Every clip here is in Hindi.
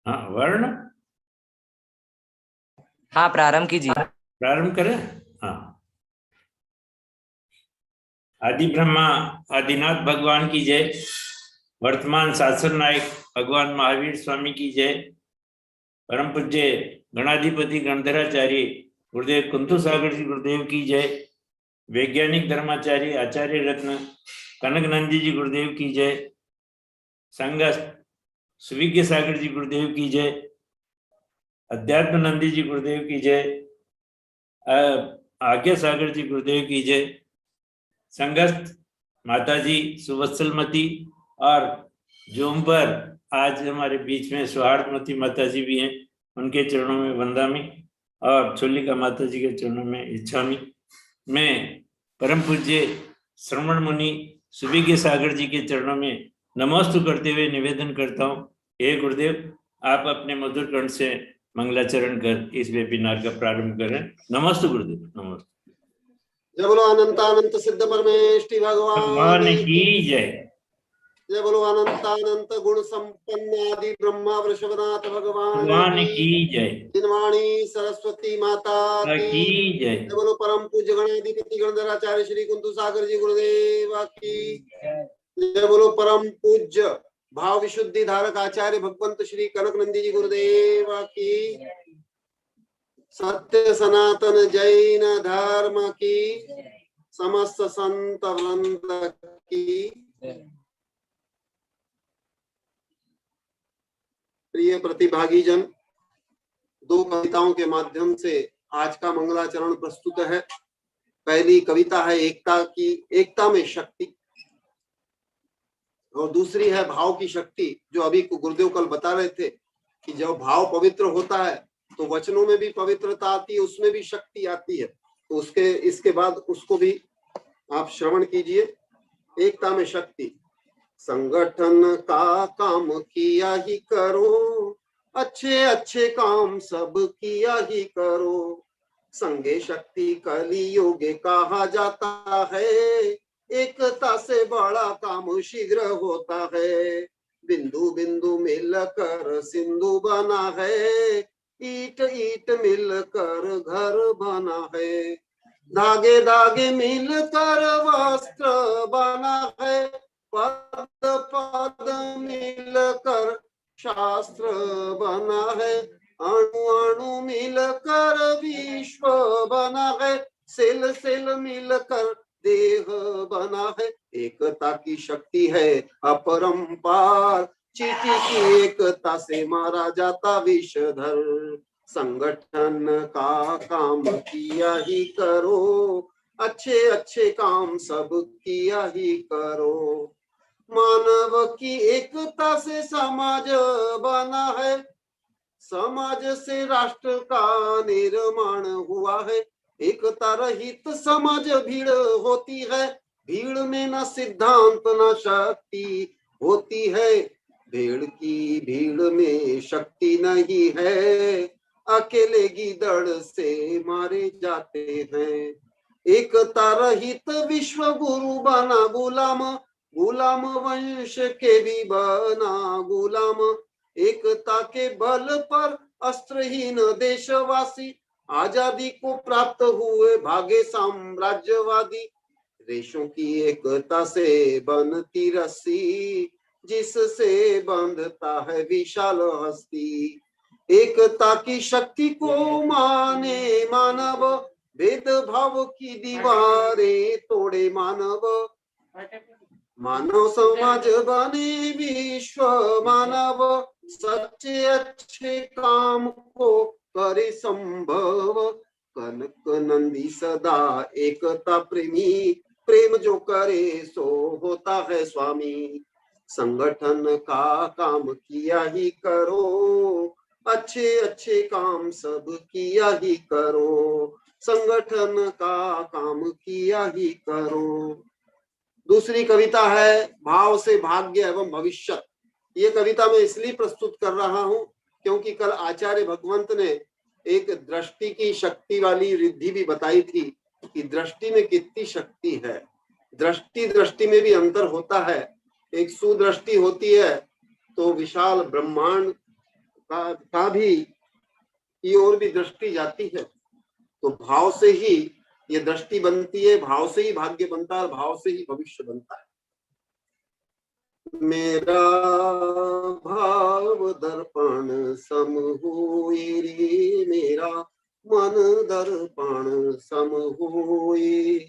हाँ, वर्ण। हाँ, प्रारंभ कीजिए। प्रारंभ करें। हाँ। आदि ब्रह्मा आदिनाथ भगवान की जय। वर्तमान शासन नायक भगवान महावीर स्वामी की जय। परम पूज्य गणाधिपति गणधराचार्य गुरुदेव कुंतु सागर जी गुरुदेव की जय। वैज्ञानिक धर्माचार्य आचार्य रत्न कनक नंदी जी गुरुदेव की जय। संघ सुविज्ञ सागर जी गुरुदेव की जय। अध्यात्म नंदी जी गुरुदेव की जय। आज्ञा सागर जी गुरुदेव की जय। संगत माताजी सुवत्सलमती और जोम पर आज हमारे बीच में सौहार्दमती माताजी भी हैं, उनके चरणों में वंदामी और छोलिका माताजी के चरणों में इच्छामी। मैं परम पूज्य श्रवण मुनि सुविज्ञ सागर जी के चरणों में नमोस्तु करते हुए निवेदन करता हूँ, हे गुरुदेव, आप अपने मधुर कंठ से मंगलाचरण कर इस वेबिनार का प्रारंभ करें। नमस्ते गुरुदेव। नमस्ते। जय बोलो अनंतानंत सिद्ध परमेष्टि भगवान की जय। जय बोलो अनंतानंत गुण संपन्न आदि ब्रह्मा वृषभनाथ भगवान की जय। दिनवाणी सरस्वती माता की जय। जय बोलो परम पूज्य गणाधिपति गणधराचार्य श्री कुंतु सागर जी गुरुदेव की जय बोलो परम पूज्य भाव विशुद्धि धारक आचार्य भगवंत श्री कनक नंदी जी गुरुदेव की सत्य सनातन जैन धर्म की समस्त संत वृंद की प्रिय प्रतिभागी जन, दो कविताओं के माध्यम से आज का मंगलाचरण प्रस्तुत है। पहली कविता है एकता में शक्ति, और दूसरी है भाव की शक्ति। जो अभी गुरुदेव कल बता रहे थे कि जब भाव पवित्र होता है तो वचनों में भी पवित्रता आती है, उसमें भी शक्ति आती है। तो इसके बाद उसको भी आप श्रवण कीजिए। एकता में शक्ति। संगठन का काम किया ही करो, अच्छे अच्छे काम सब किया ही करो। संगे शक्ति कलियुग कहा जाता है, एकता से बड़ा काम शीघ्र होता है। बिंदु बिंदु मिलकर सिंधु बना है, ईट ईट मिलकर घर बना है। धागे धागे मिलकर वस्त्र बना है, पद पद मिलकर शास्त्र बना है। अणु अणु मिलकर विश्व बना है, सेल सेल मिलकर देह बना है। एकता की शक्ति है अपरंपार, चींटी की एकता से मारा जाता विषधर। संगठन का काम किया ही करो, अच्छे अच्छे काम सब किया ही करो। मानव की एकता से समाज बना है, समाज से राष्ट्र का निर्माण हुआ है। एकता रहित समाज भीड़ होती है, भीड़ में न सिद्धांत न शक्ति होती है। भीड़ में शक्ति नहीं है, अकेले गीदड़ से मारे जाते हैं। एकता रहित विश्व गुरु बना गुलाम, गुलाम वंश के भी बना गुलाम। एकता के बल पर अस्त्रहीन देशवासी आजादी को प्राप्त हुए भागे साम्राज्यवादी। देशों की एकता से बनती रस्सी, जिससे बंधता है विशाल हस्ती। एकता की शक्ति को माने मानव, भेदभाव की दीवारें तोड़े मानव। मानव समाज बने विश्व मानव, सच्चे अच्छे काम को करे संभव। कनक नंदी सदा एकता प्रेमी, प्रेम जो करे सो होता है स्वामी। संगठन का काम किया ही करो, अच्छे अच्छे काम सब किया ही करो। संगठन का काम किया ही करो। दूसरी कविता है भाव से भाग्य एवं भविष्य। ये कविता मैं इसलिए प्रस्तुत कर रहा हूं क्योंकि कल आचार्य भगवंत ने एक दृष्टि की शक्ति वाली रिद्धि भी बताई थी कि दृष्टि में कितनी शक्ति है। दृष्टि में भी अंतर होता है। एक सुदृष्टि होती है तो विशाल ब्रह्मांड का भी की ओर भी दृष्टि जाती है। तो भाव से ही ये दृष्टि बनती है, भाव से ही भाग्य बनता है, भाव से ही भविष्य बनता है। मेरा भाव दर्पण सम होए रे, मेरा मन दर्पण सम होए।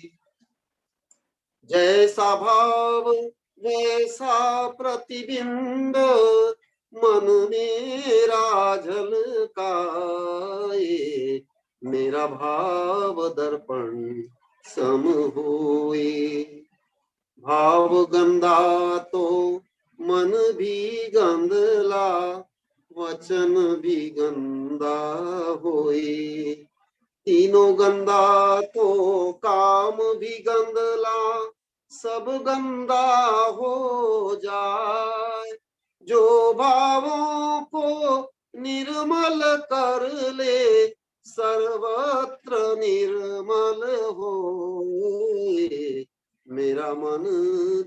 जैसा भाव वैसा प्रतिबिंब, मन मेरा झलकाए। मेरा भाव दर्पण सम होए। भाव गंदा तो मन भी गंदला, वचन भी गंदा होए। तीनों गंदा तो काम भी गंदला, सब गंदा हो जाए। जो भावों को निर्मल कर ले, सर्वत्र निर्मल होए। मेरा मन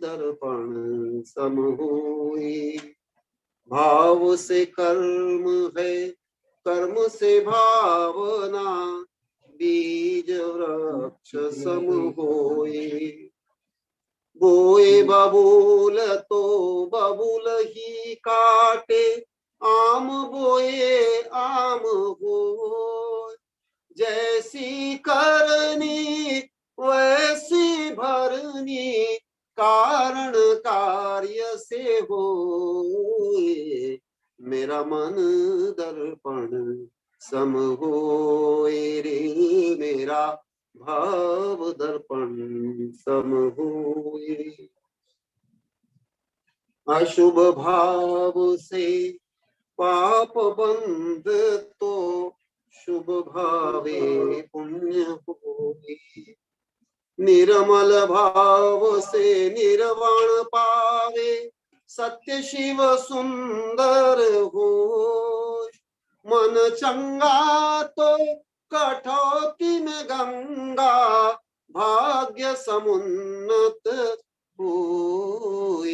दर्पण सम होए। भाव से कर्म है, कर्म से भावना, बीज वृक्ष सम होए। बोए बबूल तो बबूल ही काटे, आम बोए आम हो। जैसी करनी वैसी भरनी, कारण कार्य से होए। मेरा मन दर्पण सम होए रे, मेरा भाव दर्पण सम होए। अशुभ भाव से पाप बंध तो, शुभ भावे पुण्य होए। निर्मल भाव से निर्वाण पावे, सत्य शिव सुंदर हो। मन चंगा तो कठौती में गंगा, भाग्य समुन्नत होए।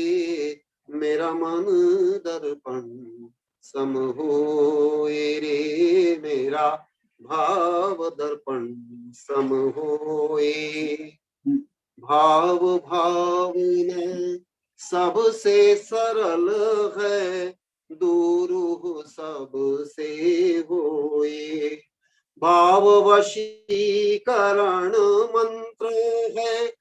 मेरा मन दर्पण सम होए रे, मेरा भाव दर्पण सम होए। भाव भावना सबसे सरल है, दूर सबसे होए। भाव वशीकरण मंत्र है,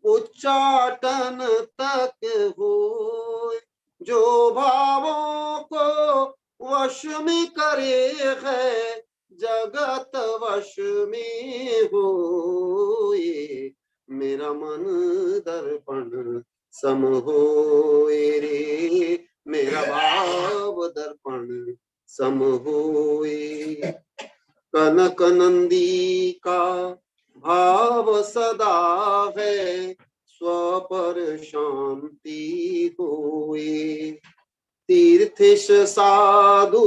उच्चाटन तक होए। जो भावों को वश में करे है, जगत वश में होए। मेरा मन दर्पण सम होए रे, मेरा भाव दर्पण सम होए। कनक नंदी का भाव सदा है, स्व शांति होए। तीर्थेश साधु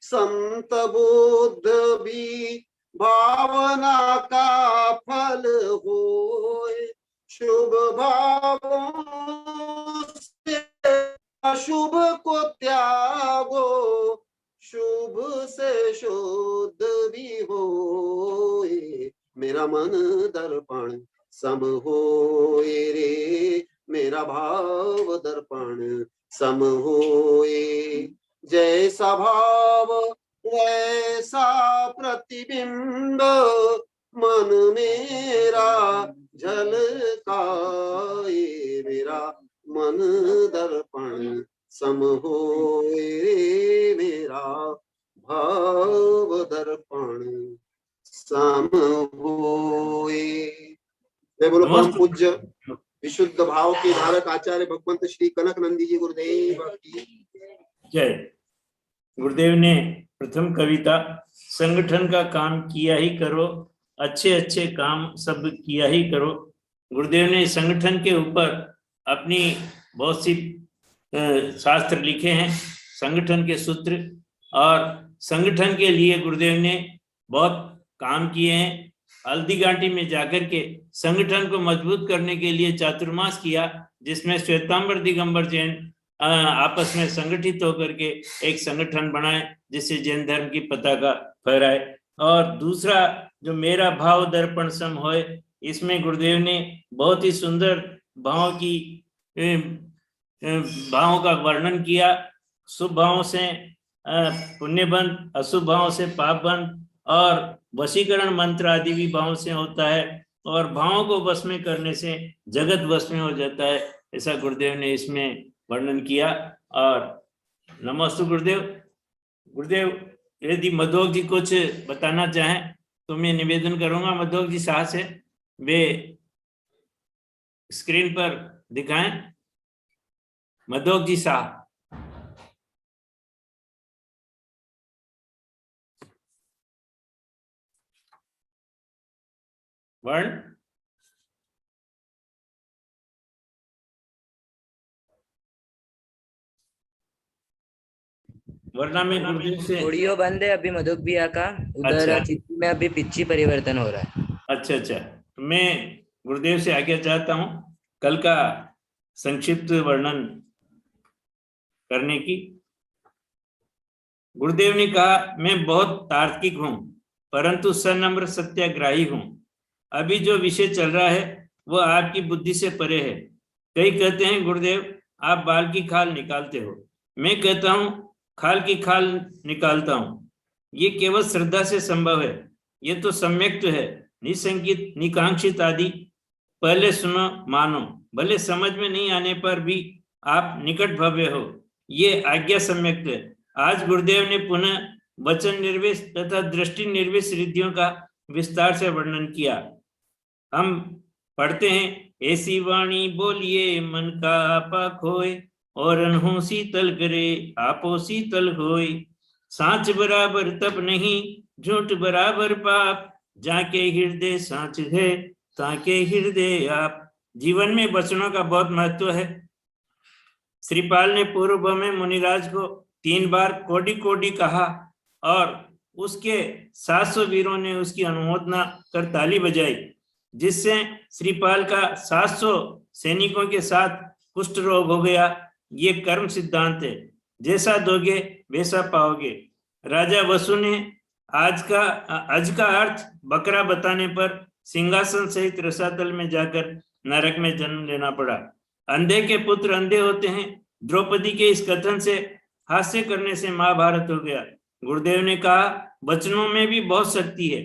संत बुद्ध भी, भावना का फल होए। शुभ भावों से अशुभ को त्यागो, शुभ से शुद्ध भी होए। मेरा मन दर्पण सम होए रे, मेरा भाव दर्पण सम होए। जैसा भाव वैसा प्रतिबिंब, मन मेरा झलकाए। मेरा मन दर्पण सम होए रे, मेरा भाव दर्पण सम होए। जय बोलो परम पूज्य विशुद्ध भाव के धारक आचार्य भगवंत श्री कनक नंदी जी गुरुदेव की जय। गुरुदेव ने प्रथम कविता संगठन का काम किया ही करो, अच्छे अच्छे काम सब किया ही करो। गुरुदेव ने संगठन के ऊपर अपनी बहुत सी शास्त्र लिखे हैं, संगठन के सूत्र, और संगठन के लिए गुरुदेव ने बहुत काम किए हैं। हल्दी घाटी में जाकर के संगठन को मजबूत करने के लिए चातुर्मास किया, जिसमें श्वेतांबर दिगंबर जैन आपस में संगठित होकर के एक संगठन बनाए जिससे जैन धर्म की पताका फहराए। और दूसरा जो मेरा भाव दर्पण सम होए, इसमें गुरुदेव ने बहुत ही सुंदर भावों का वर्णन किया। शुभ भावों से पुण्य बंध, अशुभ भावों से पाप बंध, और वशीकरण मंत्र आदि भी भावों से होता है, और भावों को वश में करने से जगत वश में हो जाता है, ऐसा गुरुदेव ने इसमें वर्णन किया। और नमस्ते गुरुदेव। गुरुदेव यदि मधोक जी कुछ बताना चाहें तो मैं निवेदन करूंगा मधोक जी शाह से, वे स्क्रीन पर दिखाएं। मधोक जी शाह। वर्ण वरना में गुरुदेव से ऑडियो बंद है अभी मधुक भैया का, उधर अच्छा। चित्र में अभी पिच्ची परिवर्तन हो रहा है। अच्छा अच्छा, तो मैं गुरुदेव से आज्ञा चाहता हूं कल का संक्षिप्त वर्णन करने की। गुरुदेव ने कहा, मैं बहुत तार्किक हूं परंतु सनम्र सत्याग्राही हूं। अभी जो विषय चल रहा है वो आपकी बुद्धि से परे है। कई कहते हैं गुरुदेव आप बाल की खाल निकालते हो, मैं कहता हूं खाल की खाल निकालता हूं। ये केवल श्रद्धा से संभव है, ये तो सम्यक तो है, निसंकित निकांक्षित आदि। पहले सुनो मानो, भले समझ में नहीं आने पर भी आप निकट भव्य हो, ये आज्ञा सम्यक है। आज गुरुदेव ने पुनः वचन निर्वेश तथा दृष्टि निर्वेश रिद्धियों का विस्तार से वर्णन किया। हम पढ़ते हैं, ऐसी वाणी बोलिए मन का आपा खोए, और अनहो शीतल करे आपो शीतल होए। सांच बराबर तप नहीं, झूठ बराबर पाप, जाके हृदय सांच है ताके हृदय आप। जीवन में वचनों का बहुत महत्व है। श्रीपाल ने पूर्व में मुनिराज को 3 बार कोडि कोडि कहा, और उसके 700 वीरों ने उसकी अनुमोदना कर ताली बजाई, जिससे श्रीपाल का 700 सैनिकों के साथ कुष्ठ रोग हो गया। ये कर्म सिद्धांत है, जैसा दोगे वैसा पाओगे। राजा वसु ने आज का अर्थ बकरा बताने पर सिंहासन सहित रसातल में जाकर नरक में जन्म लेना पड़ा। अंधे के पुत्र अंधे होते हैं, द्रौपदी के इस कथन से हास्य करने से महाभारत हो गया। गुरुदेव ने कहा, वचनों में भी बहुत शक्ति है।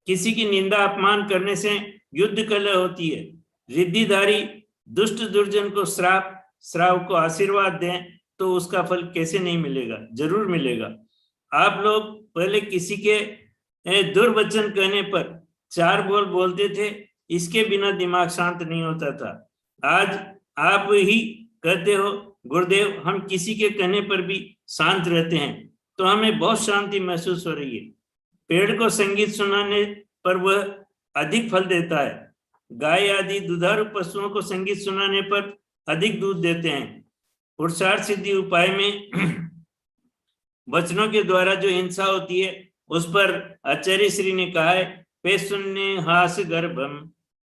किसी की निंदा अपमान करने से युद्ध कलह होती है। रिद्धिधारी दुष्ट दुर्जन को श्राप को आशीर्वाद दें तो उसका फल कैसे नहीं मिलेगा, जरूर मिलेगा। आप लोग पहले किसी के दुर्वचन कहने पर 4 बोल बोलते थे, इसके बिना दिमाग शांत नहीं होता था। आज आप ही कहते हो गुरुदेव हम किसी के कहने पर भी शांत रहते हैं, तो हमें बहुत शांति महसूस हो रही है। पेड़ को संगीत सुनाने पर वह अधिक फल देता है। गाय आदि दुधारू पशुओं को संगीत सुनाने पर अधिक दूध देते हैं। पुरुषार्थ सिद्धि उपाय में वचनों के द्वारा जो हिंसा होती है उस पर आचार्य श्री ने कहा है, पे शून्य हास गर्भम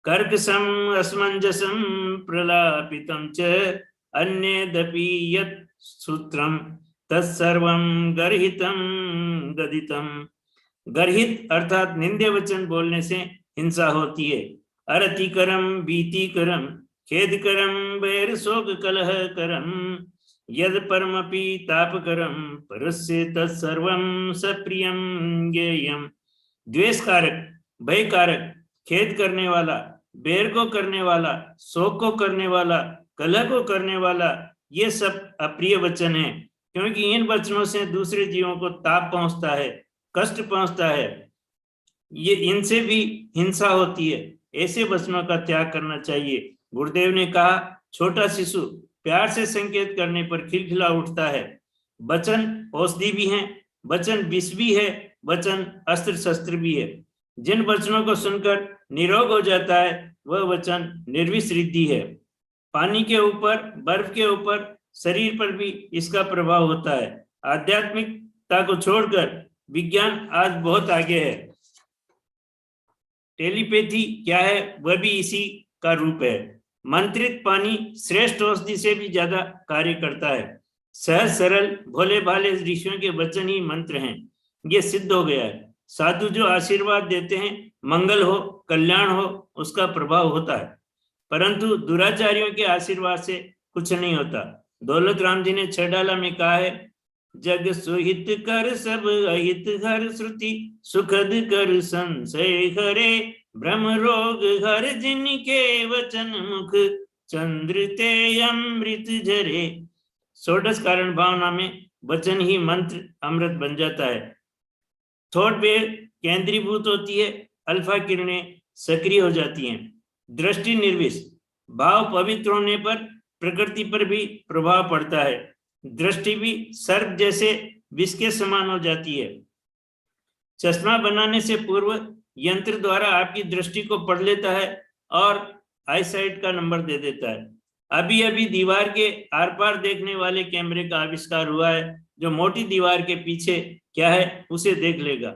कर्कशम असमंजसम प्रलापितम च अन्यदपि यत् सूत्रम तत्सर्वं गर्हितम गदितम। गर्हित अर्थात निंदे वचन बोलने से हिंसा होती है। अरतिकरम भीतिकरम खेदकरम वैर शोक कलह करम यद परमपि तापकरम परस्य तत्सर्वं सप्रियं ज्ञेयम्। द्वेषकारक, भयकारक, खेद करने वाला, बैर को करने वाला, शोक को करने वाला, कलह को करने वाला, ये सब अप्रिय वचन है, क्योंकि इन वचनों से दूसरे जीवों को ताप पहुंचता है, कष्ट पहुंचता है, ये इनसे भी हिंसा होती है। ऐसे वचनों का त्याग करना चाहिए। गुरुदेव ने कहा, छोटा शिशु प्यार से संकेत करने पर खिलखिला उठता है। वचन औषधि भी है, वचन विष भी है, वचन अस्त्र शस्त्र भी है। जिन वचनों को सुनकर निरोग हो जाता है वह वचन निर्विष रिद्धि है। पानी के ऊपर, बर्फ के ऊपर, शरीर पर भी इसका प्रभाव होता है। आध्यात्मिकता को छोड़कर विज्ञान आज बहुत आगे है। टेलीपैथी क्या है, वह भी इसी का रूप है। मंत्रित पानी श्रेष्ठ औषधि से भी ज्यादा कार्य करता है। सहज सरल भोले भाले ऋषियों के वचन ही मंत्र हैं, ये सिद्ध हो गया है। साधु जो आशीर्वाद देते हैं, मंगल हो कल्याण हो, उसका प्रभाव होता है, परंतु दुराचारियों के आशीर्वाद से कुछ नहीं होता। दौलत राम जी ने 6 डाला में कहा है, जग सुहित कर सब अहित हर श्रुति, सुखद कर संशय हरे, भ्रम रोग हर जिनके वचन मुख, चंद्र ते अमृत झरे। षोडश कारण भावना में वचन ही मंत्र अमृत बन जाता है। थॉट वेव केंद्रीभूत होती है, अल्फा किरणें सक्रिय हो जाती हैं। दृष्टि निर्विष, भाव पवित्र होने पर प्रकृति पर भी प्रभाव पड़ता है। दृष्टि भी सर्प जैसे विष के समान हो जाती है। चश्मा बनाने से पूर्व यंत्र द्वारा आपकी दृष्टि को पढ़ लेता है और आईसाइट का नंबर दे देता है। अभी अभी दीवार के आर पार देखने वाले कैमरे का आविष्कार हुआ है, जो मोटी दीवार के पीछे क्या है उसे देख लेगा।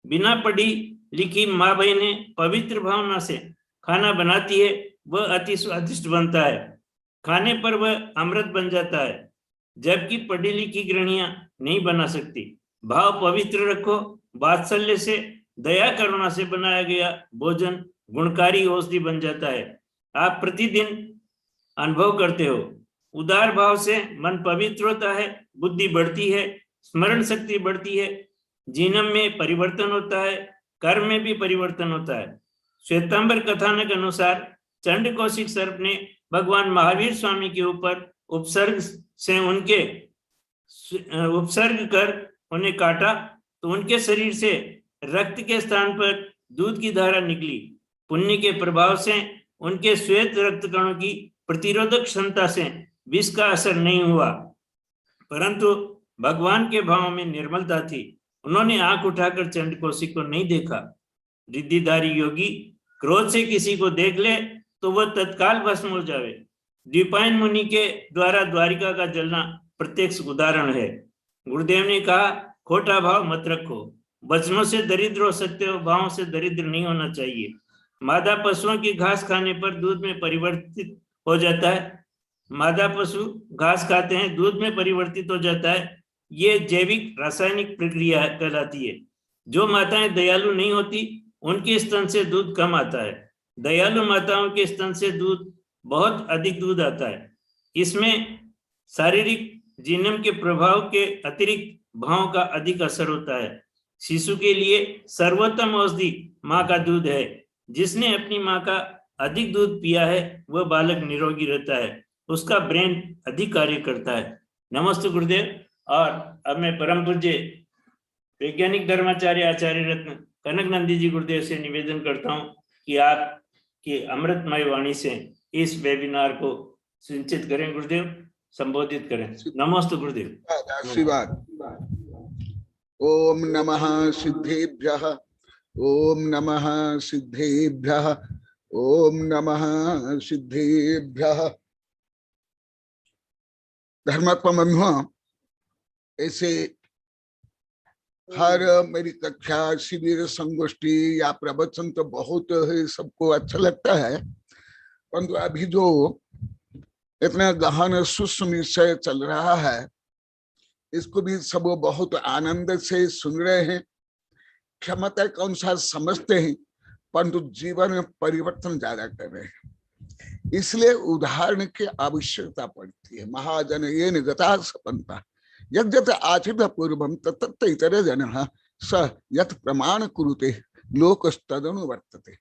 बिना पढ़ी लिखी माँ बहनें पवित्र भावना से खाना बनाती है, वह अति स्वादिष्ट बनता है, खाने पर वह अमृत बन जाता है, जबकि पढ़ी लिखी गृहिणियां नहीं बना सकती। भाव पवित्र रखो, वात्सल्य से दया करुणा से बनाया गया भोजन गुणकारी औषधि बन जाता है। आप प्रतिदिन अनुभव करते हो। उदार भाव से मन पवित्र होता है, बुद्धि बढ़ती है, स्मरण शक्ति बढ़ती है, जीवन में परिवर्तन होता है, कर्म में भी परिवर्तन होता है। श्वेतांबर कथानक अनुसार चंड कौशिक सर्प ने भगवान महावीर स्वामी के ऊपर उपसर्ग कर उन्हें काटा, तो उनके शरीर से रक्त के स्थान पर दूध की धारा निकली। पुण्य के प्रभाव से उनके श्वेत रक्त कणों की प्रतिरोधक क्षमता से विष का असर नहीं हुआ, परंतु भगवान के भाव में निर्मलता थी। उन्होंने आंख उठाकर चंड कौशिक को नहीं देखा। रिद्धिधारी योगी क्रोध से किसी को देख ले तो वह तत्काल भस्म हो जावे। द्विपायन मुनि के द्वारा द्वारिका का जलना प्रत्यक्ष उदाहरण है। गुरुदेव ने कहा, खोटा भाव मत रखो, वचनों से दरिद्र हो सकते हो, भावों से दरिद्र नहीं होना चाहिए। मादा पशुओं की घास खाने पर दूध में परिवर्तित हो जाता है। मादा पशु घास खाते हैं, दूध में परिवर्तित हो जाता है। ये जैविक रासायनिक प्रक्रिया कहलाती है। जो माताएं दयालु नहीं होती, उनके स्तन से दूध कम आता है। दयालु माताओं के स्तन से दूध बहुत अधिक दूध आता है। इसमें शारीरिक जीवन के प्रभाव के अतिरिक्त भाव का अधिक असर होता है। शिशु के लिए सर्वोत्तम औषधि माँ का दूध है। जिसने अपनी माँ का अधिक दूध पिया है वह बालक निरोगी रहता है, उसका ब्रेन अधिक कार्य करता है। नमस्ते गुरुदेव। और अब मैं परम पूज्य वैज्ञानिक धर्माचार्य आचार्य रत्न कनक नंदी जी गुरुदेव से निवेदन करता हूँ कि आप की अमृतमय वाणी से इस वेबिनार को सुनिश्चित करें। गुरुदेव संबोधित करें। नमस्ते गुरुदेव। आशीर्वाद। ओम नमः सिद्धेभ्यः, ओम नमः सिद्धेभ्यः, ओम नमः सिद्धेभ्यः। धर्मात्मा ऐसे हर मेरी कक्षा शिविर संगोष्ठी या प्रवचन तो बहुत है, सबको अच्छा लगता है, परंतु अभी जो इतना गहन सूक्ष्म विषय चल रहा है इसको भी सब बहुत आनंद से सुन रहे हैं, क्षमता के अनुसार समझते हैं, परंतु जीवन में परिवर्तन ज्यादा कर रहे हैं। इसलिए उदाहरण की आवश्यकता पड़ती है। महाजन ये निगता सपन्ता यद्यत आचित पूर्वम तत्त इतर जनः स यत् प्रमाण कुरुते लोकस्तदनुवर्तते।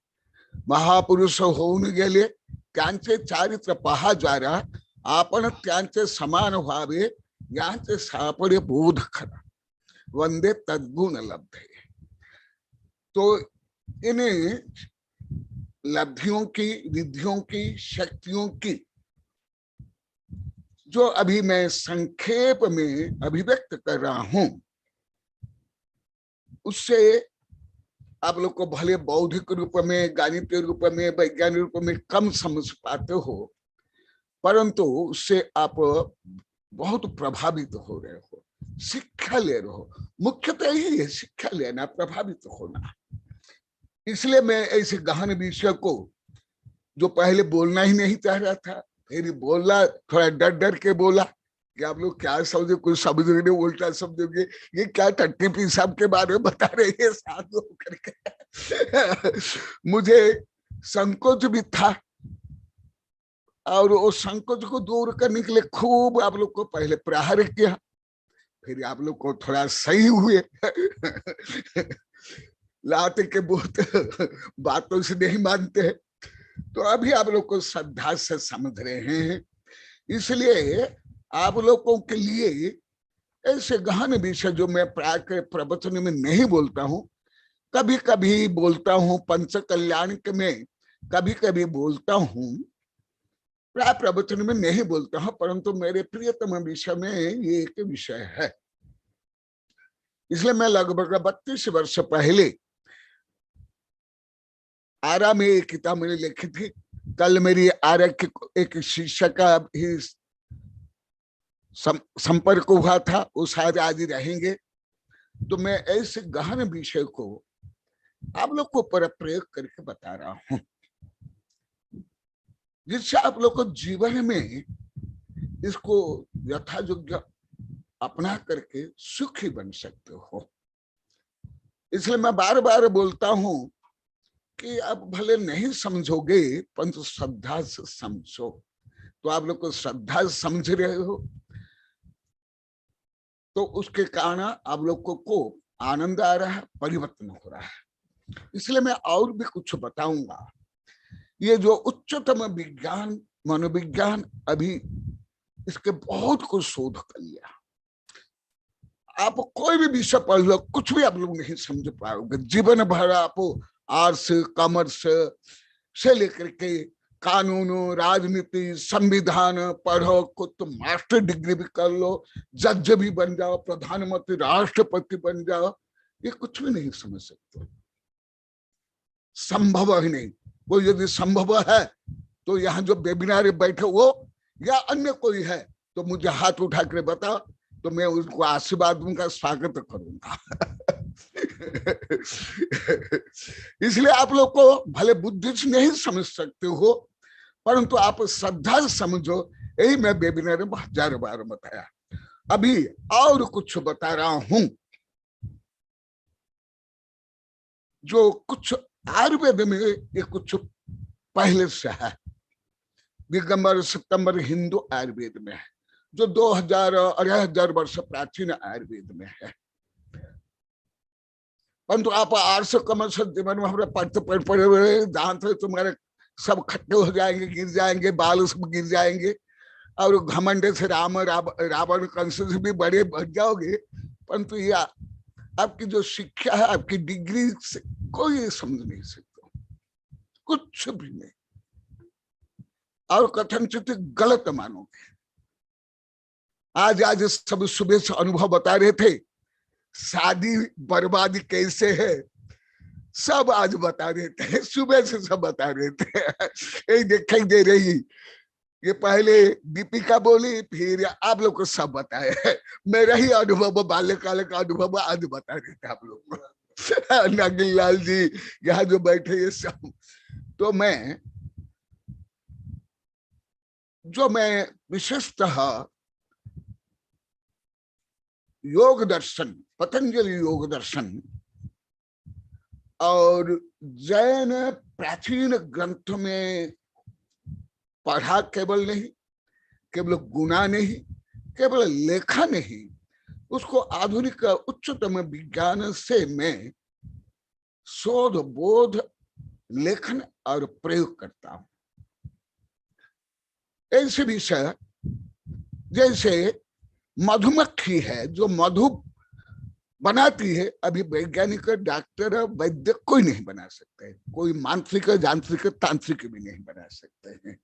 महापुरुष होने गेले त्यांचे चारित्र पहा द्वारा आपण त्यांचे समान व्हावे यांचे सापडे बोध खरा, वंदे तद्गुण लब्धे। तो इन लब्धियों की, विधियों की, शक्तियों की जो अभी मैं संक्षेप में अभिव्यक्त कर रहा हूं, उससे आप लोग को भले बौद्धिक रूप में, गणितीय रूप में, वैज्ञानिक रूप में कम समझ पाते हो, परंतु उससे आप बहुत प्रभावित हो रहे हो, शिक्षा ले रहे हो। मुख्यतः यही है, शिक्षा लेना, प्रभावित होना। इसलिए मैं ऐसे गहन विषय को जो पहले बोलना ही नहीं चाह रहा था, फिर बोला, थोड़ा डर डर के बोला कि आप लोग क्या समझे, कुछ समझोगे उल्टा समझोगे, ये क्या टट्टी पेशाब के बारे में बता रहे हैं साधु करके। मुझे संकोच भी था, और उस संकोच को दूर करने के लिए खूब आप लोग को पहले प्रहार किया, फिर आप लोग को थोड़ा सही हुए। लाते के बहुत बातों से नहीं मानते हैं, तो अभी आप लोग को श्रद्धा से समझ रहे हैं। इसलिए आप लोगों के लिए ऐसे गहन विषय जो मैं प्राय के प्रवचन में नहीं बोलता हूं, कभी कभी बोलता हूं पंच कल्याण में, कभी कभी बोलता हूं, प्राय प्रवचन में नहीं बोलता हूं, परंतु मेरे प्रियतम विषय में ये एक विषय है। इसलिए मैं लगभग 32 वर्ष पहले आरा में एक किताब मैंने लिखी थी। कल मेरी आरा की एक शिष्य का भी संपर्क हुआ था, वो शायद आज रहेंगे। तो मैं ऐसे गहन विषय को आप लोग को पर प्रयोग करके बता रहा हूं, जिससे आप लोग को जीवन में इसको यथायोग्य अपना करके सुखी बन सकते हो। इसलिए मैं बार बार बोलता हूं कि आप भले नहीं समझोगे, परंतु श्रद्धा से समझो। तो आप लोग को श्रद्धा से समझ रहे हो, तो उसके कारण आप लोग को आनंद आ रहा है, परिवर्तन हो रहा है। इसलिए मैं और भी कुछ बताऊंगा। ये जो उच्चतम विज्ञान, मनोविज्ञान, अभी इसके बहुत कुछ शोध कर लिया। आप कोई भी विषय पढ़ लो, कुछ भी आप लोग नहीं समझ पाओगे। जीवन भर आप आर्ट्स, कॉमर्स से लेकर के कानून, राजनीति, संविधान पढ़ो, कुछ तो मास्टर डिग्री भी कर लो, जज भी बन जाओ, प्रधानमंत्री, राष्ट्रपति बन जाओ, ये कुछ भी नहीं समझ सकते, संभव ही नहीं। वो यदि संभव है तो यहाँ जो वेबिनार बैठे वो या अन्य कोई है तो मुझे हाथ उठा कर बताओ, तो मैं उसको आशीर्वाद दूंगा, स्वागत करूंगा। इसलिए आप लोग को भले बुद्धि से नहीं समझ सकते हो, परंतु आप श्रद्धा से समझो। यही मैं वेबिनार में 1000 बार बताया। अभी और कुछ बता रहा हूं, जो कुछ आयुर्वेद में ये कुछ पहले से है। दिगंबर सितंबर हिंदू आयुर्वेद में है, जो 2000-2500 वर्ष प्राचीन आयुर्वेद में है। परंतु आप आर्स कमर्स जीवन में हमारे पढ़ते पड़े हुए जानते, तुम्हारे सब खट्टे हो जाएंगे, गिर जाएंगे, बाल सब गिर जाएंगे, और घमंडे से रावण कंस से भी बड़े बढ़ जाओगे। परंतु ये आपकी जो शिक्षा है, आपकी डिग्री से कोई समझ नहीं सकता, कुछ भी नहीं, और कथनचित गलत मानोगे। आज सब सुबह से अनुभव बता रहे थे, शादी बर्बादी कैसे है, सब आज बता रहे थे, सुबह से सब बता रहे थे। यही दिखाई दे रही, ये पहले दीपिका बोली, फिर आप लोग को सब बताए। मेरा ही अनुभव, बाल्यकाल का अनुभव आज बता रहे थे आप लोग को। नागिन लाल जी यहाँ जो बैठे ये सब। तो मैं विशेषतः योग दर्शन, पतंजलि योग दर्शन और जैन प्राचीन ग्रंथ में पढ़ा, केवल नहीं, केवल गुना नहीं, केवल लेखा नहीं, उसको आधुनिक उच्चतम विज्ञान से मैं शोध, बोध, लेखन और प्रयोग करता हूं। ऐसे विषय जैसे मधुमक्खी है, जो मधु बनाती है, अभी वैज्ञानिक, डॉक्टर, वैद्य कोई नहीं बना सकते, कोई मांत्रिक, यांत्रिक, तांत्रिक भी नहीं बना सकते हैं।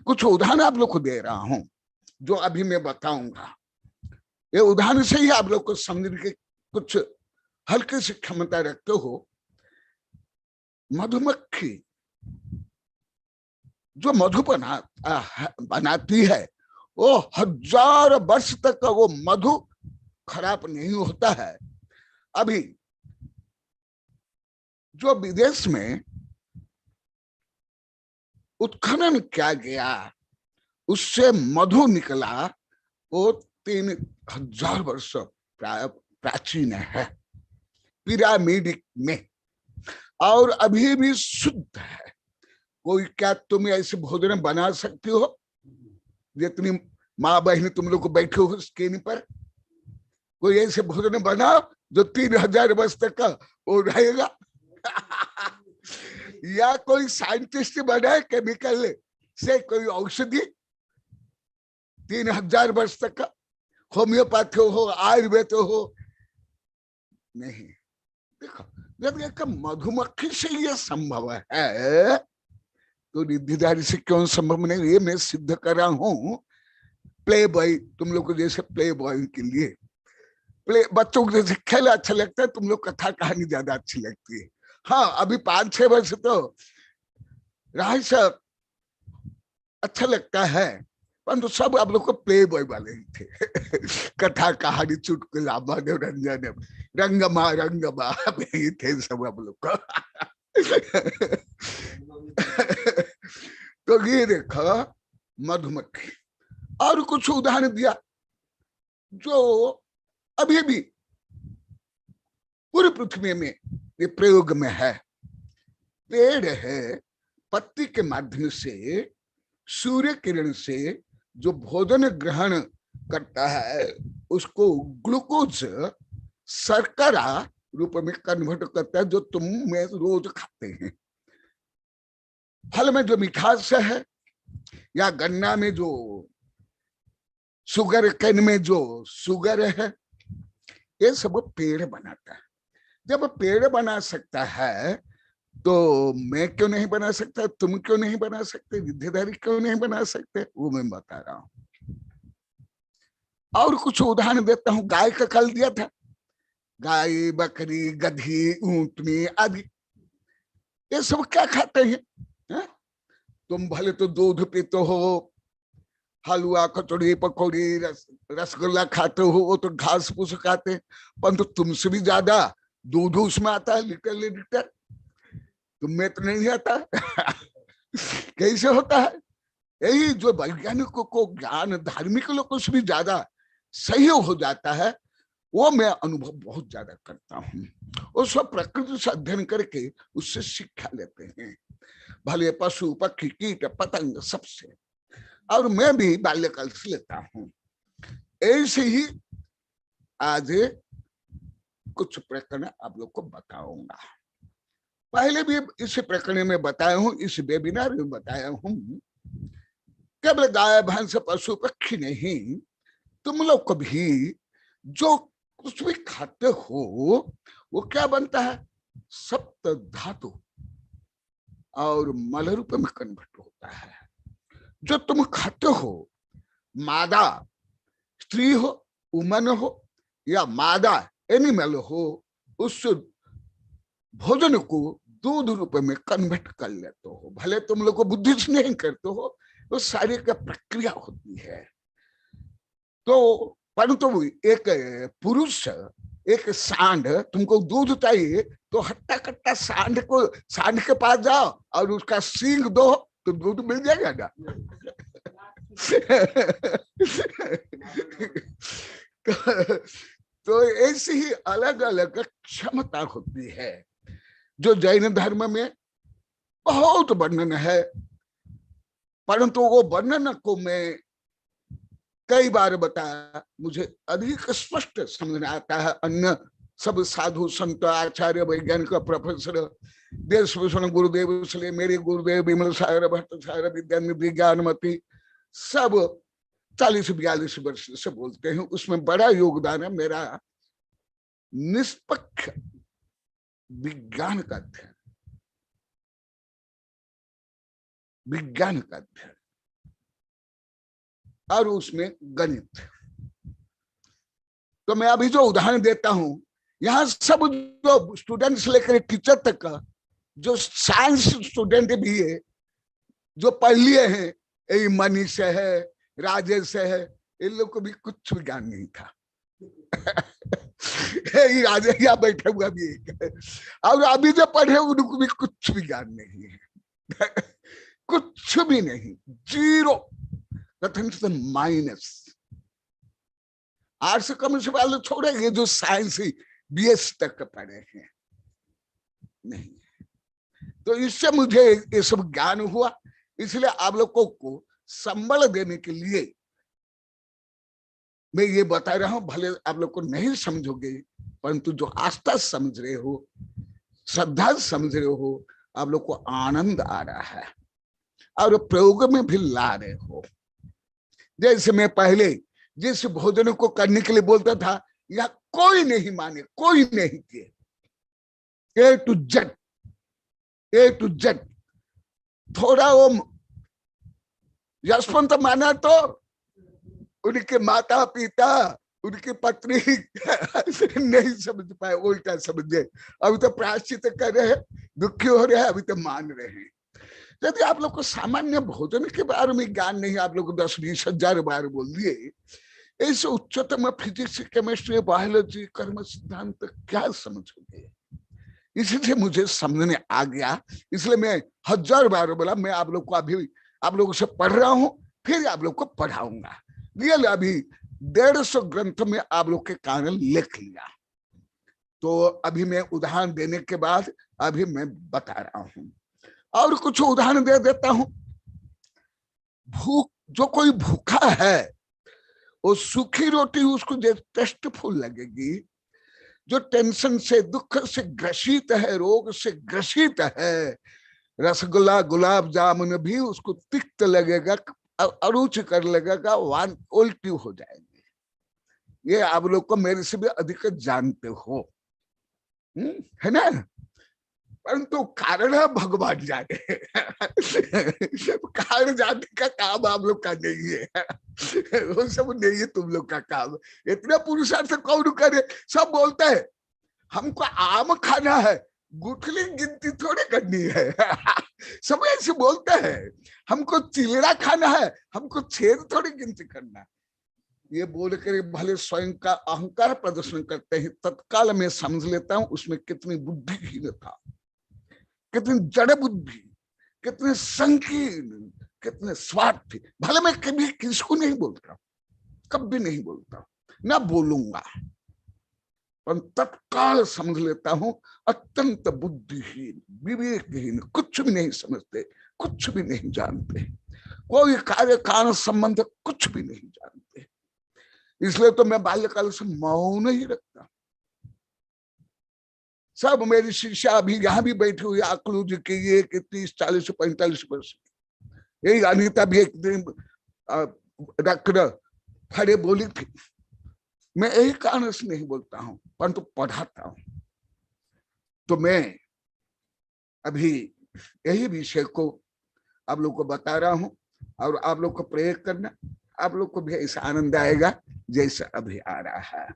कुछ उदाहरण आप लोग को दे रहा हूं, जो अभी मैं बताऊंगा। ये उदाहरण से ही आप लोग को समझने की कुछ हल्की सी क्षमता रखते हो। मधुमक्खी जो मधु बनाती है, वो 1000 वर्ष तक वो मधु खराब नहीं होता है। अभी जो विदेश में उत्खनन किया गया, उससे मधु निकला, वो 3000 वर्ष प्राय प्राचीन है पिरामिड में, और अभी भी शुद्ध है। कोई क्या तुम ऐसे भोजन बना सकती हो जितनी माँ बहन तुम लोग को बैठे हो स्क्रीन पर? कोई ऐसे भोजन बनाओ जो 3000 वर्ष तक का वो रहेगा। या कोई साइंटिस्ट बनाए केमिकल से कोई औषधि 3000 वर्ष तक का, होम्योपैथी हो, आयुर्वेद हो, नहीं। देखो, जब एक मधुमक्खी से ये संभव है तो रिद्धिधारी से क्यों संभव नहीं? ये मैं सिद्ध कर रहा हूं प्ले बॉय, तुम लोग को जैसे प्ले बॉय के लिए प्ले, बच्चों को जैसे खेल अच्छा लगता है, तुम लोग कथा कहानी ज्यादा अच्छी लगती है। हाँ, अभी 5-6 वर्ष तो रहस्य अच्छा लगता है, परंतु सब आप लोग को प्ले बॉय वाले ही थे। कथा कहानी चुटकुला मनोरंजन रंगमा यही थे सब आप लोग को। तो ये देखो मधुमक्खी, और कुछ उदाहरण दिया जो अभी भी पूरी पृथ्वी में ये प्रयोग में है। पेड़ है, पत्ती के माध्यम से सूर्य किरण से जो भोजन ग्रहण करता है उसको ग्लूकोज शर्करा रूप में कन्वर्ट करता है, जो तुम में रोज खाते हैं। फल में जो मिठास है, या गन्ना में जो शुगर कैन में जो शुगर है, ये सब पेड़ बनाता है। जब पेड़ बना सकता है तो मैं क्यों नहीं बना सकता, तुम क्यों नहीं बना सकते, विद्याधारी क्यों नहीं बना सकते, वो मैं बता रहा हूं। और कुछ उदाहरण देता हूं। गाय का कल दिया था, गाय, बकरी, गधी, ऊंटनी आदि, ये सब क्या खाते हैं? तुम भले तो दूध पीते हो, हलवा, कचौड़ी, पकौड़ी, रसगुल्ला खाते हो, वो तो घास फूस खाते, परंतु तुमसे भी ज्यादा दूध उसमें आता है, लीटर। तुम्हें तो नहीं आता। कैसे होता है? यही जो वैज्ञानिकों को ज्ञान, धार्मिक लोगों से भी ज्यादा सही हो जाता है, वो मैं अनुभव बहुत ज्यादा करता हूँ। वो सब प्रकृति से अध्ययन करके उससे शिक्षा लेते हैं, भले पशु पक्षी कीट पतंग सबसे, और मैं भी बाल्यकाल से लेता हूँ। ऐसे ही आज कुछ प्रकरण आप लोग को बताऊंगा। पहले भी इस प्रकरण में बताया हूं, इस वेबिनार में बताया हूं। केवल गाय भैंस पशु पक्षी नहीं, तुम लोग को भी जो कुछ भी खाते हो वो क्या बनता है? सप्त धातु और मल रूप में कन्वर्ट होता है। जो तुम खाते हो, मादा स्त्री हो, वुमन हो, या मादा एनिमल हो, उस भोजन को दूध रूप में कन्वर्ट कर लेते हो। भले तुम लोग को बुद्धि से नहीं करते हो, वो सारी का प्रक्रिया होती है। तो परंतु एक पुरुष, एक सांड, तुमको दूध चाहिए तो हट्टा कट्टा सांड के पास जाओ और उसका सींग दो तो दूध मिल जाएगा ना। तो ऐसी ही अलग अलग क्षमता होती है, जो जैन धर्म में बहुत वर्णन है, परंतु वो वर्णन को मैं कई बार बताया, मुझे अधिक स्पष्ट समझ में आता है। अन्य सब साधु संत आचार्य वैज्ञानिक प्रोफेसर देश भूषण गुरुदेव, इसलिए मेरे गुरुदेव विमल सागर भट्ट सागर विद्यानिधि ज्ञानमती सब 40-42 वर्ष से बोलते हैं। उसमें बड़ा योगदान है मेरा निष्पक्ष विज्ञान का अध्ययन, विज्ञान का अध्ययन, और उसमें गणित। तो मैं अभी जो उदाहरण देता हूं, यहां सब जो स्टूडेंट्स लेकर टीचर तक का, जो साइंस स्टूडेंट भी है, जो पढ़ लिए हैं, यही मनीष है, राजेश है, इन लोग को भी कुछ भी ज्ञान नहीं था। राजेश यहाँ बैठा हुआ भी एक, और अभी जो पढ़े उनको भी कुछ भी ज्ञान नहीं है। कुछ भी नहीं, zero, nothing to the minus. Arts commerce वाले छोड़ेंगे जो साइंस ही बीएस तक पढ़े हैं, नहीं। तो इससे मुझे ये सब ज्ञान हुआ, इसलिए आप लोगों को संबल देने के लिए मैं ये बता रहा हूं। भले आप लोग को नहीं समझोगे, परंतु जो आस्था समझ रहे हो, श्रद्धा समझ रहे हो, आप लोग को आनंद आ रहा है और प्रयोग में भी ला रहे हो। जैसे मैं पहले जिस भोजन को करने के लिए बोलता था, यह कोई नहीं माने, कोई नहीं किए, ए टू जेड। थोड़ा वो यशवंत माना तो उनके माता पिता, उनकी पत्नी नहीं समझ पाए, उल्टा समझे। अभी तो प्रायश्चित कर रहे हैं, दुखी हो रहे हैं, अभी तो मान रहे हैं। यदि आप लोग को सामान्य भोजन के बारे में ज्ञान नहीं, आप लोग 10-20 हजार बार बोल दिए, इस उच्चतम फिजिक्स, केमिस्ट्री, बायोलॉजी, कर्म सिद्धांत क्या समझोगे? इसलिए मुझे समझने आ गया, इसलिए मैं 1000 बार बोला। मैं आप लोग को अभी आप लोगों से पढ़ रहा हूं, फिर आप लोग को पढ़ाऊंगा। रियल अभी 150 ग्रंथ में आप लोग के कारण लिख लिया। तो अभी मैं उदाहरण देने के बाद अभी मैं बता रहा हूं, और कुछ उदाहरण दे देता हूं। जो कोई भूखा है, वो सूखी रोटी उसको टेस्टफुल लगेगी। जो टेंशन से, दुख से ग्रसित है, रोग से ग्रसित है, रसगुल्ला, गुलाब जामुन भी उसको तिक्त लगेगा, अरुचिकर लगेगा, उल्टी हो जाएगी। ये आप लोग को मेरे से भी अधिक जानते हो, है ना? परंतु कारण भगवान जाने। कारण जानने का काम आप लोग का नहीं है, वो सब नहीं है तुम लोग का काम। इतना पुरुषार्थ कौन करे? सब बोलते हैं हमको आम खाना है, गुठली गिनती थोड़ी करनी है। सब ऐसे बोलते हैं हमको चिलड़ा खाना है, हमको छेद थोड़ी गिनती करना है। ये बोल कर भले स्वयं का अहंकार प्रदर्शन करते हैं, तत्काल में समझ लेता हूं उसमें कितनी बुद्धिहीनता, कितनी जड़ बुद्धि, कितने संकीर्ण, कितने स्वार्थी। भले मैं कभी किसको नहीं बोलता, कभी नहीं बोलता, ना बोलूंगा, पर तत्काल समझ लेता हूं अत्यंत बुद्धिहीन, विवेकहीन, कुछ भी नहीं समझते, कुछ भी नहीं जानते, कोई कार्य कारण संबंध कुछ भी नहीं जानते। इसलिए तो मैं बाल्यकाल से मौन ही रखता। सब मेरी शिष्या अभी यहाँ भी बैठी हुई, आकलू जी की, ये 30, 40, 45 वर्ष, यही अनिता भी एक दिन डॉक्टर फड़े बोली थी। मैं यही कारण से नहीं बोलता हूं, परंतु पढ़ाता हूं। तो मैं अभी यही विषय को आप लोग को बता रहा हूं, और आप लोग को प्रयोग करना, आप लोग को भी ऐसा आनंद आएगा जैसा अभी आ रहा है।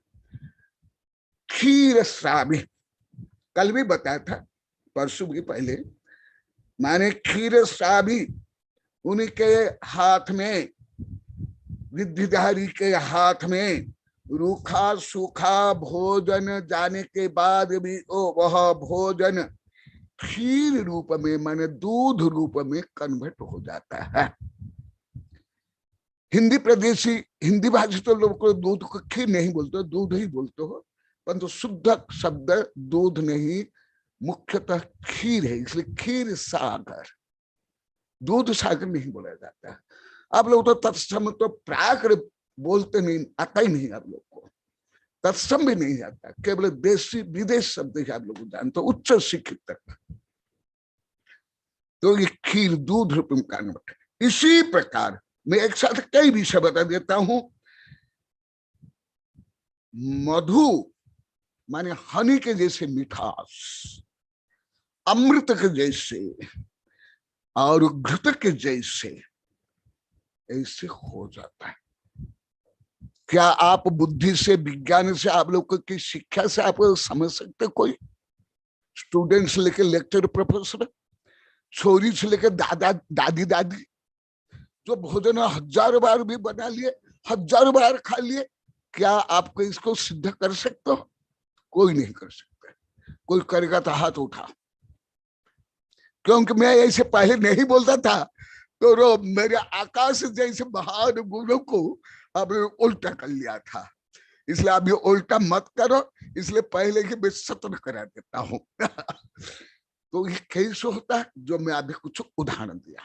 क्षीर श्रावी, कल भी बताया था, परसों भी पहले, माने क्षीर श्रावी, उनके हाथ में, विद्याधारी के हाथ में रूखा सूखा भोजन जाने के बाद भी वह भोजन क्षीर रूप में, माने दूध रूप में कन्वर्ट हो जाता है। हिंदी प्रदेशी, हिंदी भाषी तो लोग को दूध को खीर नहीं बोलते, दूध ही बोलते हो, परंतु शुद्ध शब्द दूध नहीं, मुख्यतः खीर है, इसलिए क्षीर सागर, दूध सागर नहीं बोला जाता है। आप लोग तो तत्सम तो प्राकृत बोलते नहीं, आता ही नहीं, आप लोग को तत्सम भी नहीं आता, केवल देशी विदेश शब्द ही आप लोग जानते, उच्च शिक्षित तक। तो ये खीर दूध रूप में कन्वर्ट है। इसी प्रकार मैं एक साथ कई विषय बता देता हूं। मधु माने हनी के जैसे मिठास, अमृत के जैसे और घृत के जैसे ऐसे हो जाता है। क्या आप बुद्धि से, विज्ञान से, आप लोग की शिक्षा से आप समझ सकते? कोई स्टूडेंट से लेकर लेक्चर प्रोफेसर, छोरी से लेकर दादा दादी दादी, जो भोजन 1000 बार भी बना लिए, 1000 बार खा लिए, क्या आपको इसको सिद्ध कर सकते हो? कोई नहीं कर सकता। कोई करेगा तो हाथ उठा, क्योंकि मैं ऐसे पहले नहीं बोलता था, तो मेरे आकाश जैसे महान गुणों को अब उल्टा कर लिया था, इसलिए अब ये उल्टा मत करो, इसलिए पहले ही मैं सत्य करा देता हूं। तो ये कैसे होता है, जो मैं अभी कुछ उदाहरण दिया।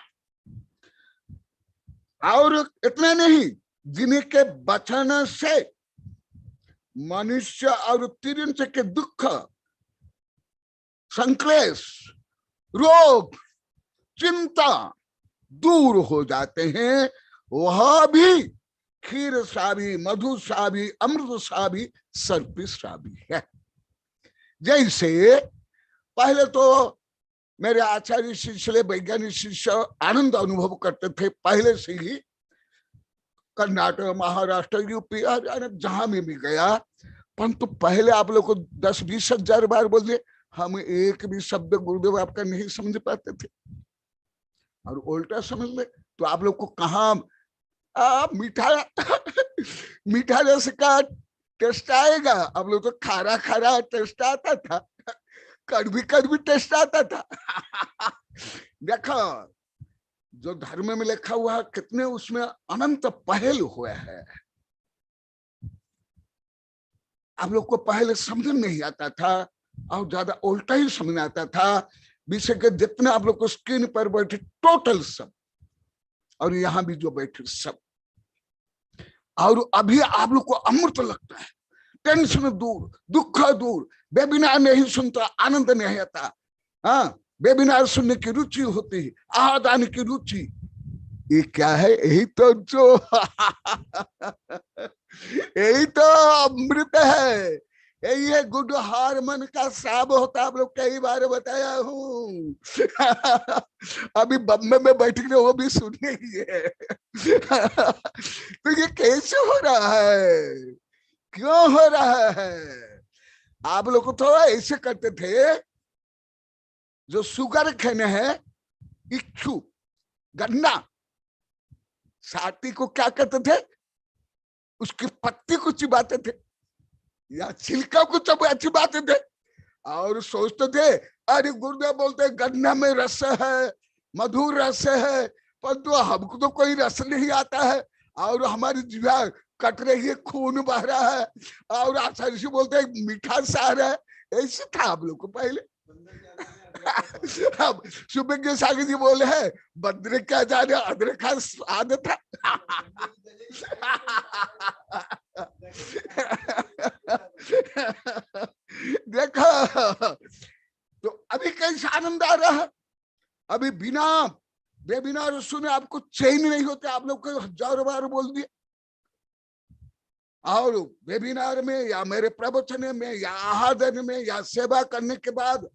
और इतना नहीं, जिनके बचन से मनुष्य और तिरंज के दुख, संक्लेश, रोग, चिंता दूर हो जाते हैं, वह भी क्षीर सा भी, मधु सा भी, अमृत सा भी, सर्प सा भी है। जैसे पहले तो मेरे आचार्य शिष्य, वैज्ञानिक शिष्य आनंद अनुभव करते थे पहले से ही, कर्नाटक, महाराष्ट्र, यूपी, हरियाणा जहां में भी गया, परंतु पहले आप लोग को 10-20 हजार बार बोलिए, हम एक भी शब्द गुरुदेव आपका नहीं समझ पाते थे, और उल्टा समझ ले तो आप लोग को कहा मीठा मीठा रस का टेस्ट आएगा, आप लोग तो खारा खारा टेस्ट आता था, कड़वी टेस्ट आता था। देखो जो धर्म में लिखा हुआ कितने उसमें अनंत पहल हुआ है। आप लोग को पहले समझ नहीं आता था और ज्यादा उल्टा ही समझ आता था, विषय के जितने आप लोग को स्क्रीन पर बैठे टोटल सब, और यहां भी जो बैठे सब, और अभी आप लोग को अमृत लगता है, टेंशन दूर, दुख दूर, वेबिनार नहीं सुनता आनंद नहीं आता, हाँ वेबिनार सुनने की रुचि होती है, आदान की रुचि, ये क्या है, यही तो जो यही तो अमृत है, यही है गुड हारमोन का साब होता, आप लोग कई बार बताया हूँ। अभी बम्बे में बैठ के वो भी सुनने ही है। तो ये कैसे हो रहा है, क्यों हो रहा है? आप लोग को तो ऐसे करते थे, जो शुगर खाने है, इच्छू गन्ना, साथी को क्या करते थे, उसकी पत्ती को चिबाते थे या छिलका को चिबाते थे, और सोचते थे अरे गुरुदेव बोलते गन्ना में रस है, मधुर रस है, परंतु हमको तो कोई रस नहीं आता है, और हमारी जीवा कट रही है, खून बह रहा है, और आचार्य जी बोलते हैं मीठा सार है। ऐसे था आप लोग को पहले। अब सुबह के सागर जी बोले हैं बद्र क्या जाने अदरक का स्वाद था। देखो तो अभी कैसे आनंद आ रहा है, अभी बिना वेबिनार सुने आपको चैन नहीं होते, आप लोग को हजारों बार बोल दिए, और वेबिनार में या मेरे प्रवचन में या आहादन में या सेवा करने के बाद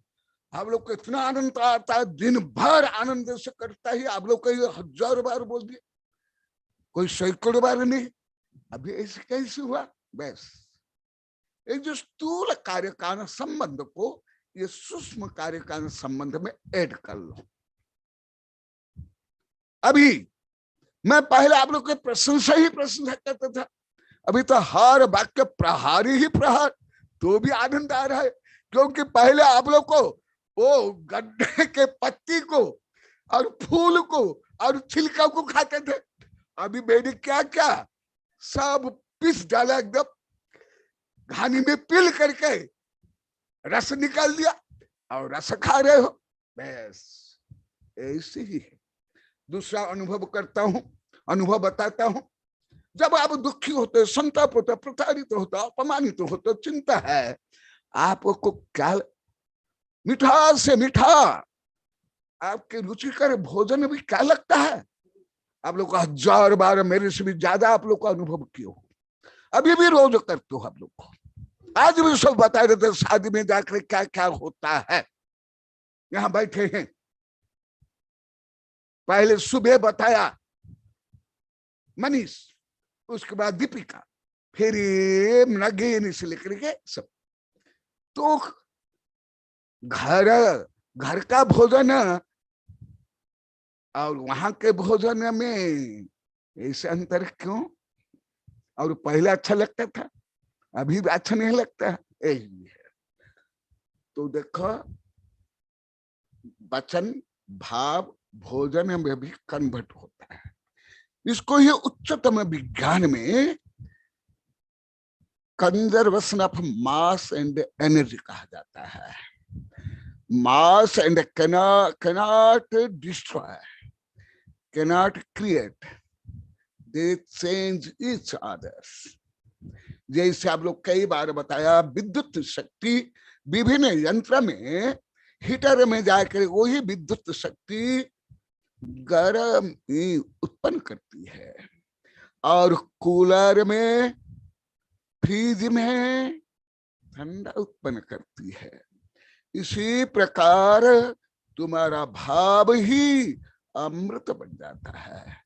आप लोग को इतना आनंद आता है, दिन भर आनंद से करता ही, आप लोग को हजारों बार बोल दिए, कोई सैकड़ों बार नहीं। अभी ऐसे कैसे हुआ? बस एक जो स्थूल कार्य कारण संबंध को ये सूक्ष्म कार्य कारण संबंध में ऐड कर लो। अभी मैं पहले आप लोग के प्रशंसा ही प्रशंसा करता था, अभी तो हर वाक्य प्रहार ही प्रहार, तो भी आनंद आ रहा है, क्योंकि पहले आप लोग को वो गड्ढे के पत्ती को और फूल को और छिलका को खाते थे, अभी मैंने क्या क्या सब पीस डाला, एकदम घानी में पिल करके रस निकाल दिया और रस खा रहे हो। बस ऐसे ही है। दूसरा अनुभव करता हूं, अनुभव बताता हूं, जब आप दुखी होते, संताप होते, प्रताड़ित होते, अपमानित होते, चिंता है, आपको क्या मीठा से मीठा आपके रुचिकर भोजन भी क्या लगता है? आप लोग को हजार बार मेरे से भी ज्यादा आप लोग को अनुभव किए हो, अभी भी रोज करते हो आप लोग को। आज भी सब बता रहे थे शादी में जाकर क्या क्या होता है, यहां बैठे हैं, पहले सुबह बताया मनीष, उसके बाद दीपिका, फिर नगेन से लेकर के सब। तो घर का भोजन और वहां के भोजन में ऐसे अंतर क्यों? और पहले अच्छा लगता था, अभी भी अच्छा नहीं लगता है, यही है। तो देखो वचन, भाव, भोजन में भी कन्वर्ट होता है। इसको ही उच्चतम विज्ञान में conservation of mass and energy कहा जाता है। Mass and cannot destroy, cannot create, they change each others। जैसे आप लोग कई बार बताया, विद्युत शक्ति विभिन्न यंत्र में, हीटर में जाकर वही विद्युत शक्ति गर्म उत्पन्न करती है, और कूलर में, फ्रिज में ठंडा उत्पन्न करती है। इसी प्रकार तुम्हारा भाव ही अमृत बन जाता है,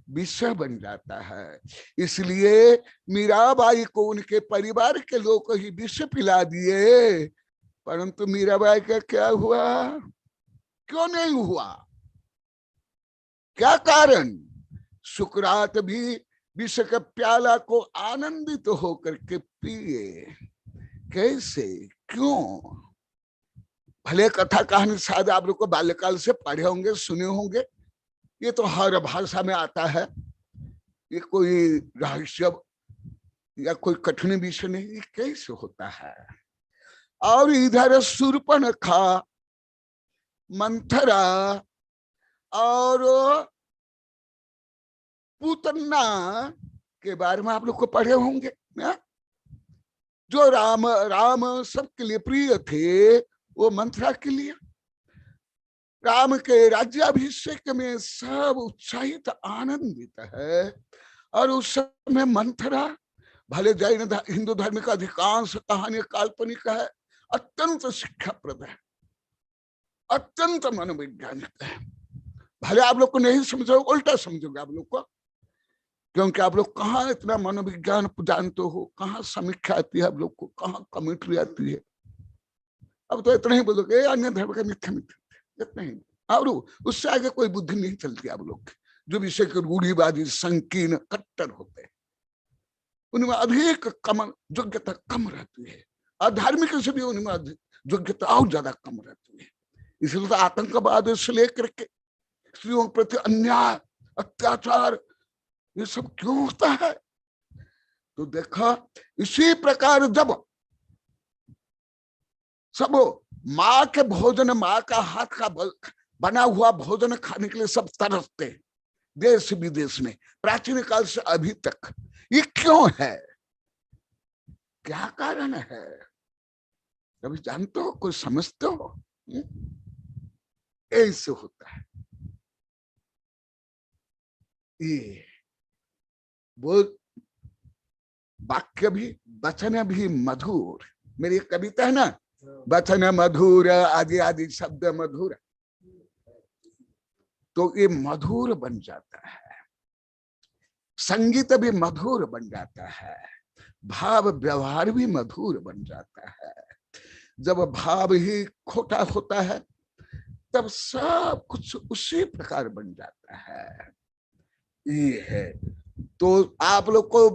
विष बन जाता है। इसलिए मीराबाई को उनके परिवार के लोग को ही विष पिला दिए, परंतु मीराबाई का क्या हुआ, क्यों नहीं हुआ, क्या कारण? सुकरात भी विष के प्याला को आनंदित होकर के पिए, कैसे, क्यों? भले कथा कहानी शायद आप लोग को बाल्यकाल से पढ़े होंगे, सुने होंगे, ये तो हर भाषा में आता है, ये कोई रहस्य या कोई कठिन विषय नहीं, ये कैसे होता है। और इधर शूर्पणखा, मंथरा और पूतना के बारे में आप लोग को पढ़े होंगे ना? जो राम सबके लिए प्रिय थे, वो मंथरा के लिए, राम के राज्याभिषेक में सब उत्साहित आनंदित है। और उस समय मंथरा, भले जैन हिंदू धर्म का अधिकांश कहानी काल्पनिक है, अत्यंत शिक्षाप्रद है, अत्यंत मनोवैज्ञानिक है। भले आप लोग को नहीं समझोगे, उल्टा समझोगे आप लोग को, क्योंकि आप लोग कहाँ इतना मनोविज्ञान जानते हो, कहाँ समीक्षा आती है आप लोग को, कहाँ कमेंट्री आती है। अब तो इतना ही बोलोगे अन्य धर्म का मिथ्या मिथ्या, इतना ही, और उससे आगे कोई बुद्धि नहीं चलती आप लोग की। जो विषय के रूढ़िवादी संकीर्ण कट्टर होते हैं, उनमें अधिक कम योग्यता कम रहती है, अधार्मिक से भी उनमें योग्यता और ज्यादा कम रहती है। इसलिए तो आतंकवाद से लेकर के स्त्रियों के प्रति अन्याय, अत्याचार, ये सब क्यों होता है? तो देखा, इसी प्रकार जब सब माँ के भोजन, माँ का हाथ का बना हुआ भोजन खाने के लिए सब तरसते, देश विदेश में, प्राचीन काल से अभी तक। ये क्यों है, क्या कारण है, कभी जानते हो, कोई समझते हो? ऐसे होता है। ये वो वाक्य भी, वचन भी मधुर, मेरी कविता है ना, वचन मधुर, आदि आदि शब्द मधुर, तो ये मधुर बन जाता है। संगीत भी मधुर बन जाता है, भाव व्यवहार भी मधुर बन जाता है। जब भाव ही खोटा होता है, तब सब कुछ उसी प्रकार बन जाता है। ये है, तो आप लोग को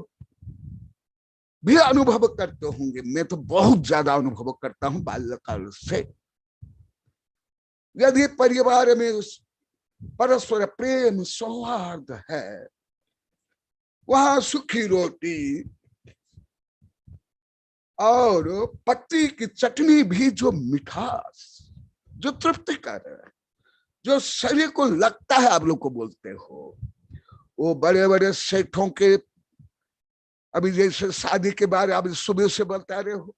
भी अनुभव करते होंगे, मैं तो बहुत ज्यादा अनुभव करता हूं बाल्यकाल से। यदि परिवार में परस्पर प्रेम सौहार्द है, वहां सूखी रोटी और पत्ती की चटनी भी जो मिठास, जो तृप्तिकर, जो शरीर को लगता है, आप लोग को बोलते हो, वो बड़े बड़े सेठों के, अभी जैसे शादी के बारे आप सुबह से बता रहे हो,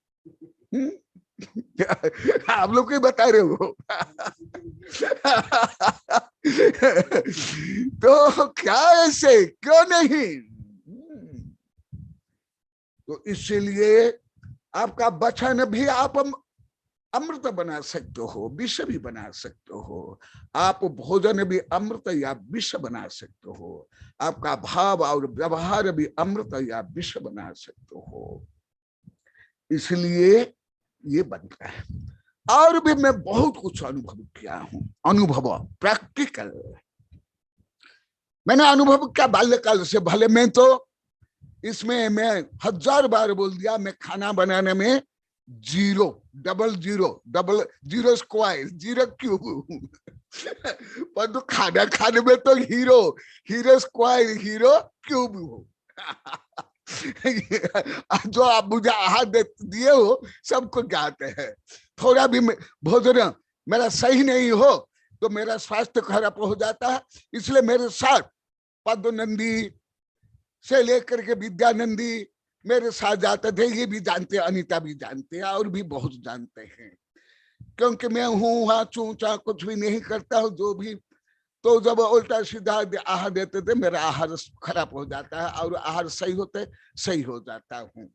आप लोग को बता रहे हो तो क्या ऐसे, क्यों नहीं? तो इसीलिए आपका वचन भी आप अमृत बना सकते हो, विष भी बना सकते हो। आप भोजन भी अमृत या विष बना सकते हो। आपका भाव और व्यवहार भी अमृत या विष बना सकते हो। इसलिए ये बनता है। और भी मैं बहुत कुछ अनुभव किया हूं, अनुभव प्रैक्टिकल मैंने अनुभव किया बाल्यकाल से। भले मैं तो इसमें मैं 1000 बार बोल दिया, मैं खाना बनाने में zero, double zero square, zero cube. पर तो खाना खाने में तो हीरो स्क्वायर, हीरो क्यूब हो। जो आप मुझे आहार दिए हो सबको ज्ञात है। थोड़ा भी भोजन मेरा सही नहीं हो तो मेरा स्वास्थ्य खराब हो जाता है। इसलिए मेरे साथ पद्मनंदी से लेकर के विद्यानंदी मेरे साथ जाते थे। ये भी जानते हैं, अनीता भी जानते हैं, और भी बहुत जानते हैं। क्योंकि मैं हूँ वहां चूचा कुछ भी नहीं करता हूँ जो भी। तो जब उल्टा सीधा आहार देते थे मेरा आहार खराब हो जाता है, और आहार सही हो जाता हूँ।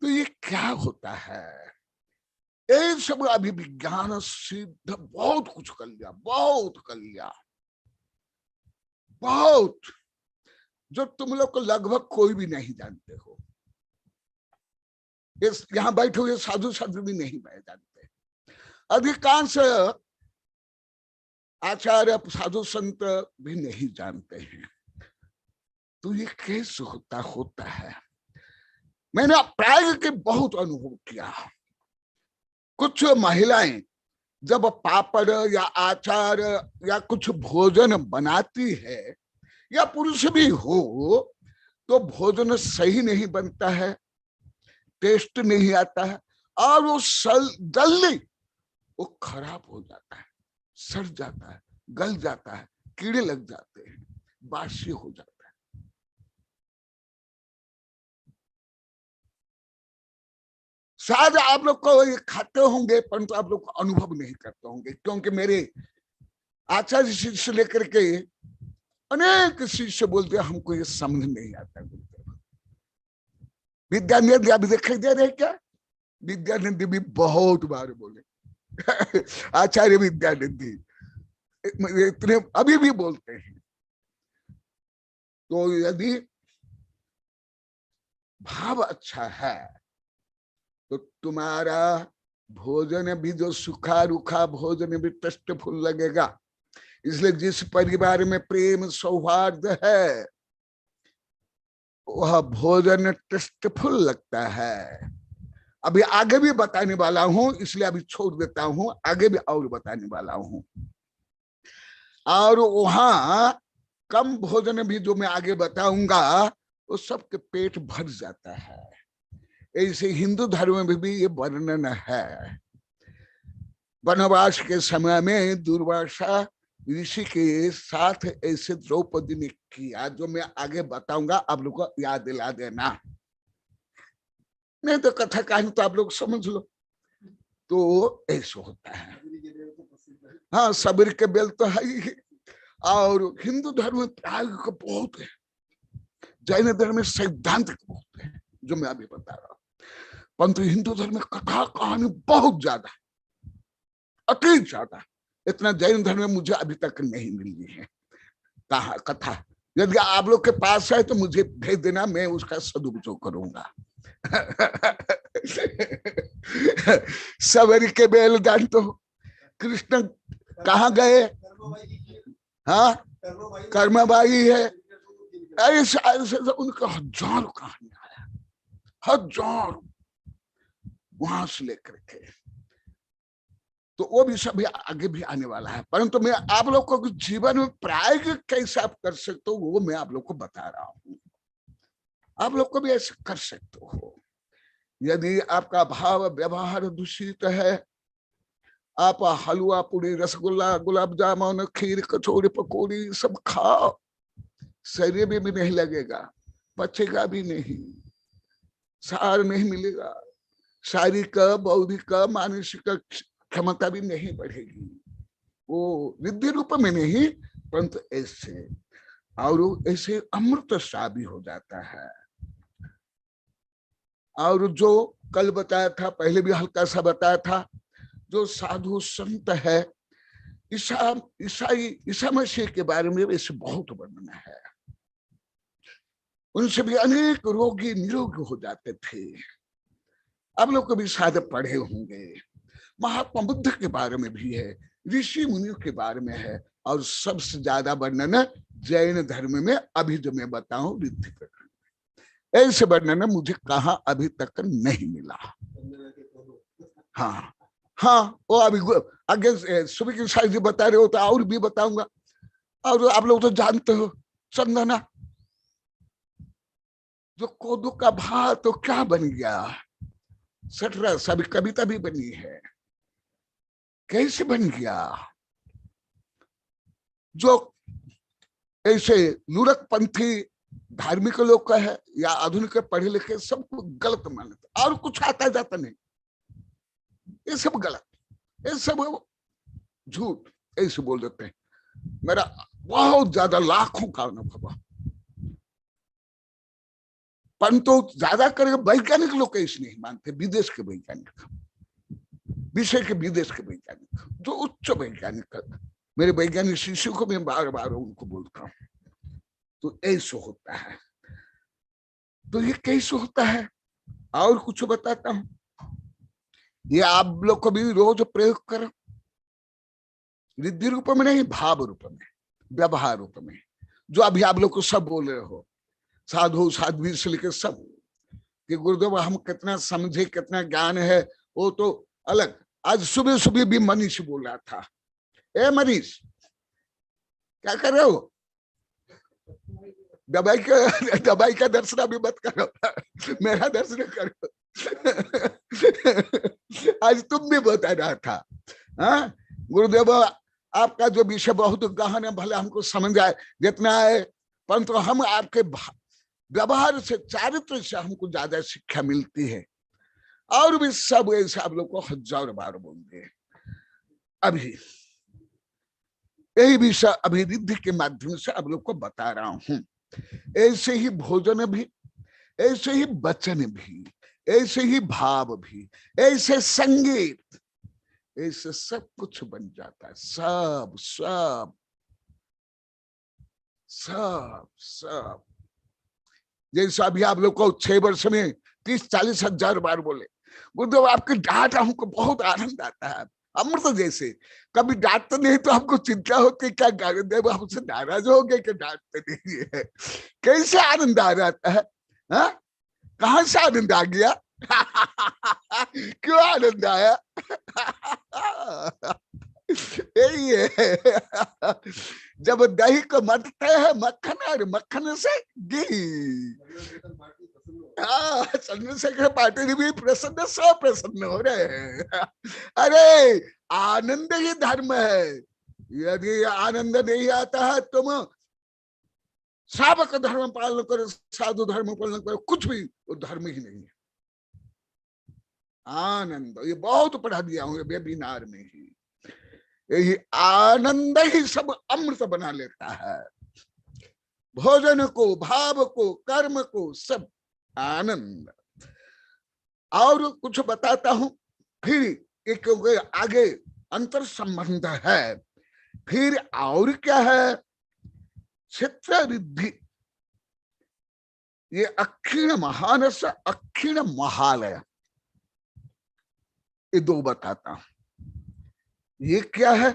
तो ये क्या होता है? ये सब अभी विज्ञान सिद्ध बहुत कुछ कर लिया, बहुत, जो तुम लोग को लगभग कोई भी नहीं जानते हो। इस यहाँ बैठे हुए साधु साधु भी नहीं जानते। अधिकांश आचार्य साधु संत भी नहीं जानते हैं। तो ये कैसे होता है? मैंने प्राय के बहुत अनुभव किया। कुछ महिलाएं जब पापड़ या आचार या कुछ भोजन बनाती है, या पुरुष भी हो, तो भोजन सही नहीं बनता है, टेस्ट नहीं आता है, और वो जल्दी वो खराब हो जाता है, सड़ जाता है, गल जाता है, कीड़े लग जाते हैं, बासी हो जाता है। शायद आप लोग को ये खाते होंगे परंतु आप लोग अनुभव नहीं करते होंगे, क्योंकि मेरे आचार्य शिष्य लेकर के अनेक शिष्य बोलते हैं हमको ये समझ नहीं आता। विद्यानंद अभी दिखाई दे रहे क्या? विद्यानंद भी बहुत बार बोले आचार्य विद्यानंद इतने अभी भी बोलते हैं। तो यदि भाव अच्छा है तो तुम्हारा भोजन भी जो सूखा रूखा भोजन भी टेस्टफुल लगेगा। इसलिए जिस परिवार में प्रेम सौहार्द है वह भोजन टेस्टफुल लगता है। अभी आगे भी बताने वाला हूं, इसलिए अभी छोड़ देता हूं, आगे भी और बताने वाला हूं। और वहां कम भोजन भी जो मैं आगे बताऊंगा वो सबके पेट भर जाता है। ऐसे हिंदू धर्म में भी ये वर्णन है। वनवास के समय में दुर्वासा ऋषि के साथ ऐसे द्रौपदी ने किया, जो मैं आगे बताऊंगा, आप लोग को याद दिला देना, नहीं तो कथा कहानी तो आप लोग समझ लो। तो ऐसा होता है। हाँ, सब्र के बेल तो है ही। और हिंदू धर्म में प्रायोगिक बहुत है, जैन धर्म में सैद्धांतिक बहुत है, जो मैं अभी बता रहा हूँ। परंतु हिंदू धर्म में कथा कहानी बहुत ज्यादा, अति ज्यादा। इतना जैन धर्म में मुझे अभी तक नहीं मिली है कथा। यदि आप लोग के पास है तो मुझे भेज देना, मैं उसका सदुपयोग करूंगा। सबर के बेल जानते हो कृष्ण कहाँ गए? हाँ, कर्मबाई है। ऐसे उनका हजारों कहानियां है, हजारों, वहां से लेकर के। तो वो भी सब आगे भी आने वाला है। परंतु मैं आप लोग को जीवन में प्रायोगिक कैसे आप कर सकते हो वो मैं आप लोग को बता रहा हूं। आप लोग को भी ऐसे कर सकते हो। यदि आपका भाव व्यवहार दूषित है, आप हलवा पूरी रसगुल्ला गुलाब जामुन खीर कचौड़ी पकौड़ी सब खाओ, शरीर में भी नहीं लगेगा, पचेगा भी नहीं, सार नहीं मिलेगा, शारीरिक बौद्धिक मानसिक क्षमता भी नहीं बढ़ेगी। वो विधि रूप में नहीं, परंतु ऐसे और ऐसे अमृत सा भी हो जाता है। और जो कल बताया था, पहले भी हल्का सा बताया था, जो साधु संत है, ईसा मसीह के बारे में वैसे बहुत वर्णन है। उनसे भी अनेक रोगी निरोगी हो जाते थे। आप लोग को भी शायद पढ़े होंगे। महात्मा बुद्ध के बारे में भी है, ऋषि मुनियों के बारे में है, और सबसे ज्यादा वर्णन जैन धर्म में अभी जो मैं बताऊं रिद्धि प्रकरण में। ऐसे वर्णन मुझे कहा अभी तक नहीं मिला। हाँ हाँ, वो अभी आगे सुबह की साइज बता रहे हो तो और भी बताऊंगा। और आप लोग तो जानते हो चंदना, जो कोदो का भात तो क्या बन गया, सटरस, अभी कविता भी बनी है, कैसे बन गया। जो ऐसे लुरकपंथी धार्मिक लोग का है या आधुनिक पढ़े लिखे, सबको गलत मानते, और कुछ आता जाता नहीं, ये सब गलत, ये सब झूठ ऐसे बोल देते हैं। मेरा बहुत ज्यादा लाखों का अनुभव, परंतु ज्यादा करके वैज्ञानिक लोग ऐसे नहीं मानते, विदेश के वैज्ञानिक, विषय के विदेश के वैज्ञानिक, जो उच्च वैज्ञानिक, मेरे वैज्ञानिक शिष्यों को मैं बार बार उनको बोलता हूँ। तो ऐसा होता है, तो ये कैसे होता है, और कुछ बताता हूं, ये आप लोग को भी रोज प्रयोग करो, रिद्धि रूप में नहीं, भाव रूप में, व्यवहार रूप में, जो अभी आप लोग को सब बोल रहे हो, साधु साध्वी से लेकर सब, कि गुरुदेव हम कितना समझे, कितना ज्ञान है, वो तो अलग। आज सुबह सुबह भी मनीष बोल रहा था, ए मनीष क्या कर रहे हो, दवाई का दर्शन अभी मत करो, मेरा दर्शन करो। आज तुम भी बता रहा था, हाँ गुरुदेव आपका जो विषय बहुत गहन है, भले हमको समझ आए जितना है, परंतु हम आपके व्यवहार से, चारित्र से हमको ज्यादा शिक्षा मिलती है। और भी सब ऐसे आप लोग को हजार बार बोलते हैं। अभी यही विषय अभी रिद्धि के माध्यम से आप लोग को बता रहा हूं। ऐसे ही भोजन भी, ऐसे ही वचन भी, ऐसे ही भाव भी, ऐसे संगीत, ऐसे सब कुछ बन जाता है, सब सब सब सब। जैसे अभी आप लोग को 6 वर्ष में 30-40 हजार बार बोले, गुरुदेव आपके डांट हमको बहुत आनंद आता है, अमृत जैसे। कभी डांटते नहीं तो हमको चिंता होती, क्या गुरुदेव हमसे नाराज हो गए कि डांटते नहीं है। कैसे आनंद आ जाता है, हाँ? कहां से आनंद आ गया? क्यों आनंद आया? यही है, जब दही को मथते हैं मक्खन, और मक्खन से घी, चंद्रशेखर पाटिल भी प्रसन्न, सब प्रसन्न हो रहे हैं। अरे आनंद ही धर्म है, यदि आनंद नहीं आता है तुम सावक धर्म पालन करो, साधु धर्म पालन करो, कुछ भी वो धर्म ही नहीं है। आनंद, ये बहुत पढ़ा दिया हूँ वेबिनार में ही, यही आनंद ही सब अमृत बना लेता है। भोजन को, भाव को, कर्म को, सब आनंद। और कुछ बताता हूं, फिर एक आगे अंतर संबंध है, फिर और क्या है, क्षेत्र रिद्धि, ये अक्षीण महानस, अक्षीण महालय, ये 2 बताता हूं। ये क्या है,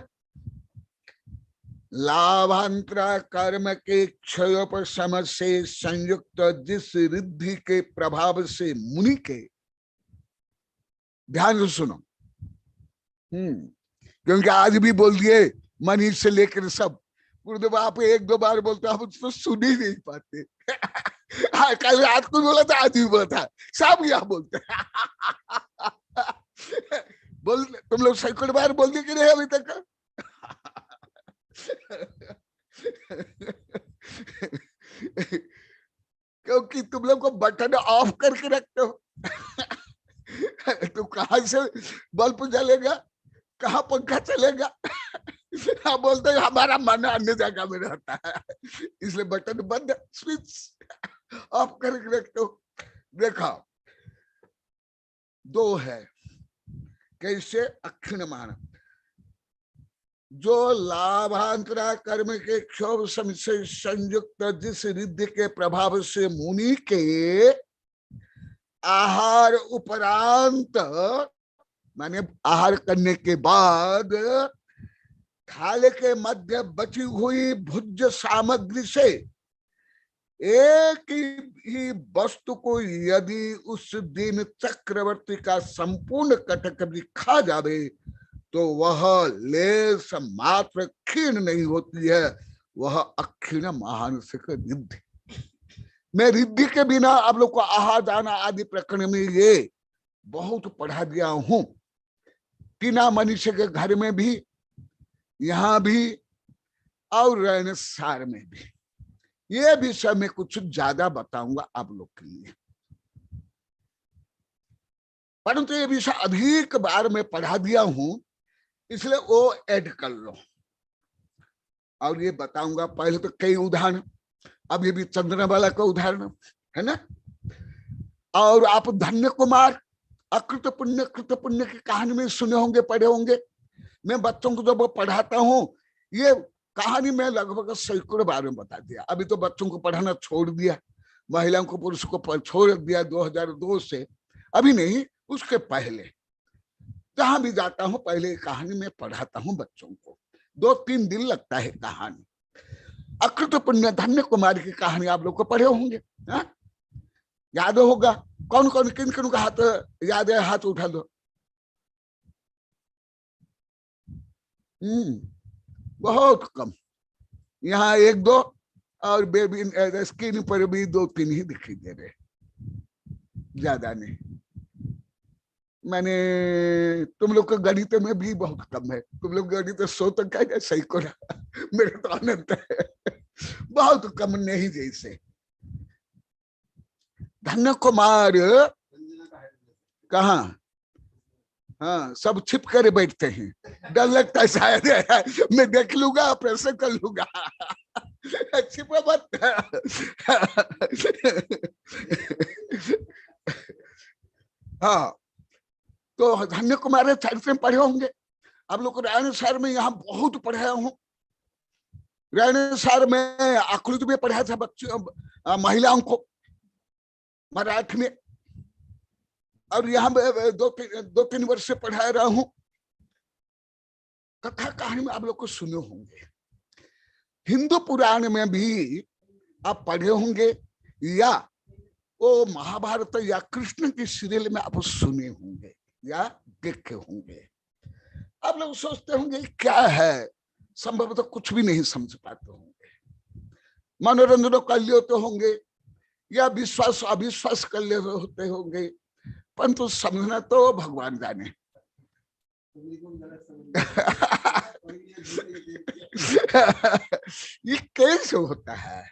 लाभांतरा कर्म के क्षयोपशम से संयुक्त जिस रिद्धि के प्रभाव से मुनि के, ध्यान से सुनो, क्योंकि आज भी बोल दिए मनीष से लेकर सब, गुरुदेव आप 1-2 बार बोलते हम तो सुन ही नहीं पाते। हाँ, कल रात को बोला था, आज भी बोला था, सब यहाँ बोलते बोल, तुम लोग सैकड़ों बार बोल दिए कि नहीं अभी तक? क्योंकि तुम लोग को बटन ऑफ करके रखते हो। तो कहां से बल्ब जलेगा, कहाँ पंखा चलेगा? हाँ बोलते हैं हमारा मन अन्य जगह में रहता है, इसलिए बटन बंद, स्विच ऑफ करके रखते हो। देखा 2 है, कैसे, अक्षीण मान, जो लाभांतरा कर्म के क्षोभ से संयुक्त जिस रिद्धि के प्रभाव से मुनि के आहार उपरांत, माने आहार करने के बाद थाल के मध्य बची हुई भोज्य सामग्री से एक ही वस्तु को यदि उस दिन चक्रवर्ती का संपूर्ण कटक भी खा जावे तो वह लेस मात्र क्षीण नहीं होती है, वह अक्षीण महानसिक रिद्धि। मैं रिद्धि के बिना आप लोग को आहा जाना आदि प्रकरण में ये बहुत पढ़ा दिया हूं। टीना मनुष्य के घर में भी, यहां भी और रैनसार में भी। ये विषय में कुछ ज्यादा बताऊंगा आप लोग के लिए, परंतु ये विषय अधिक बार में पढ़ा दिया हूं, इसलिए वो ऐड कर लो। और ये बताऊंगा पहले तो कई उदाहरण, अब ये भी चंद्रबाला का उदाहरण है ना। और आप धन्य कुमार अकृत पुण्य की कहानी में सुने होंगे, पढ़े होंगे। मैं बच्चों को जब पढ़ाता हूं ये कहानी मैं लगभग सैकड़ों बार में बता दिया। अभी तो बच्चों को पढ़ाना छोड़ दिया, महिलाओं को पुरुषों को छोड़ दिया 2002 से, अभी नहीं उसके पहले जहां भी जाता हूं पहले कहानी में पढ़ाता हूं बच्चों को। 2-3 दिन लगता है कहानी। अकृत पुण्य धन्य कुमार की कहानी आप लोग को पढ़े होंगे, याद होगा। कौन कौन किन किन का हाथ याद है, हाथ उठा दो। बहुत कम, यहाँ 1-2 और बेबी स्क्रीन पर भी 2-3 ही दिखाई दे रहे, ज्यादा नहीं। मैंने तुम लोग का गणित में भी बहुत कम है, तुम लोग गणित 100 तक है सही को ना, मेरे तो अनंत है, बहुत कम नहीं जैसे। धन्य कुमार कहाँ, हाँ सब छिप कर बैठते हैं, डर लगता है शायद मैं देख लूंगा ऑपरेशन कर लूंगा, छिपा मत। हाँ तो धन्य कुमार चरित्र में पढ़े होंगे आप लोग को। रायण शहर में यहाँ बहुत पढ़ाया हूँ। रायण शहर में आकृत में पढ़ाया था बच्चों महिलाओं को मराठी में, और यहाँ 2-3 वर्ष से पढ़ा रहा हूं। कथा कहानी में आप लोग को सुने होंगे, हिंदू पुराण में भी आप पढ़े होंगे, या वो महाभारत या कृष्ण की सीरियल में आप सुने होंगे या देखे होंगे। आप लोग सोचते होंगे क्या है, संभवतः कुछ भी नहीं समझ पाते होंगे, मनोरंजन कर लेते होंगे या विश्वास अविश्वास कर ले होते होंगे, परंतु समझना तो भगवान जाने। ये कैसे होता है,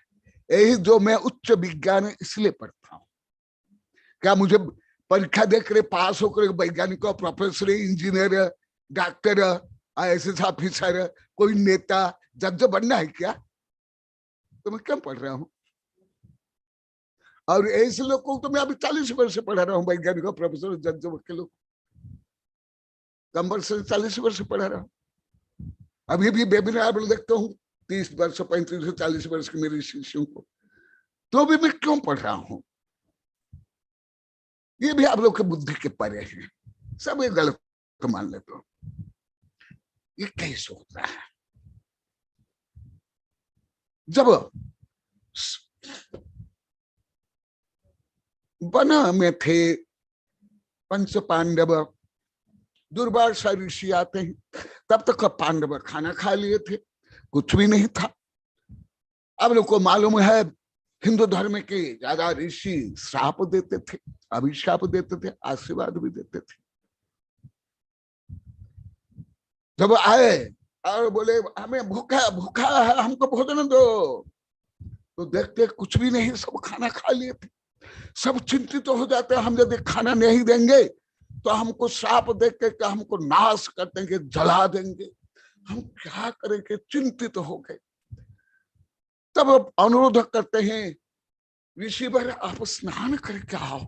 यही जो मैं उच्च विज्ञान इसलिए पढ़ता हूँ। क्या मुझे परीक्षा देकर पास होकर वैज्ञानिक, professor, engineer, doctor, IAS officer, कोई नेता, जज बनना है क्या? तो मैं क्यों पढ़ रहा हूँ? और ऐसे लोग को तो मैं अभी 40 वर्ष से पढ़ा रहा हूँ, वैज्ञानिक, प्रोफेसर, जज, वकील, कम वर्ष से 40 वर्ष से पढ़ा रहा हूँ। अभी भी वेबिनार देखता हूँ 30 वर्ष, 35 से 40 वर्ष के मेरे शिष्यों को, तो भी मैं क्यों पढ़ रहा हूँ? ये भी आप लोग के बुद्धि के परे है, सब ये गलत तो मान लेते हो। ये कैसे होता है? जब वन में थे पंच पांडव, दुर्वासा ऋषि आते हैं, तब तक पांडव खाना खा लिए थे, कुछ भी नहीं था। अब लोग को मालूम है हिंदू धर्म के ज्यादा ऋषि श्राप देते थे, अभिशाप देते थे, आशीर्वाद भी देते थे। जब आए और बोले हमें भूखा भूखा है, हमको भोजन दो, तो देखते कुछ भी नहीं, सब खाना खा लिए थे। सब चिंतित हो जाते हैं, हम यदि खाना नहीं देंगे तो हमको श्राप देके के हमको नाश कर देंगे, जला देंगे, हम क्या करेंगे, चिंतित हो गए। तब अनुरोध करते हैं ऋषि वर आप स्नान करके आओ।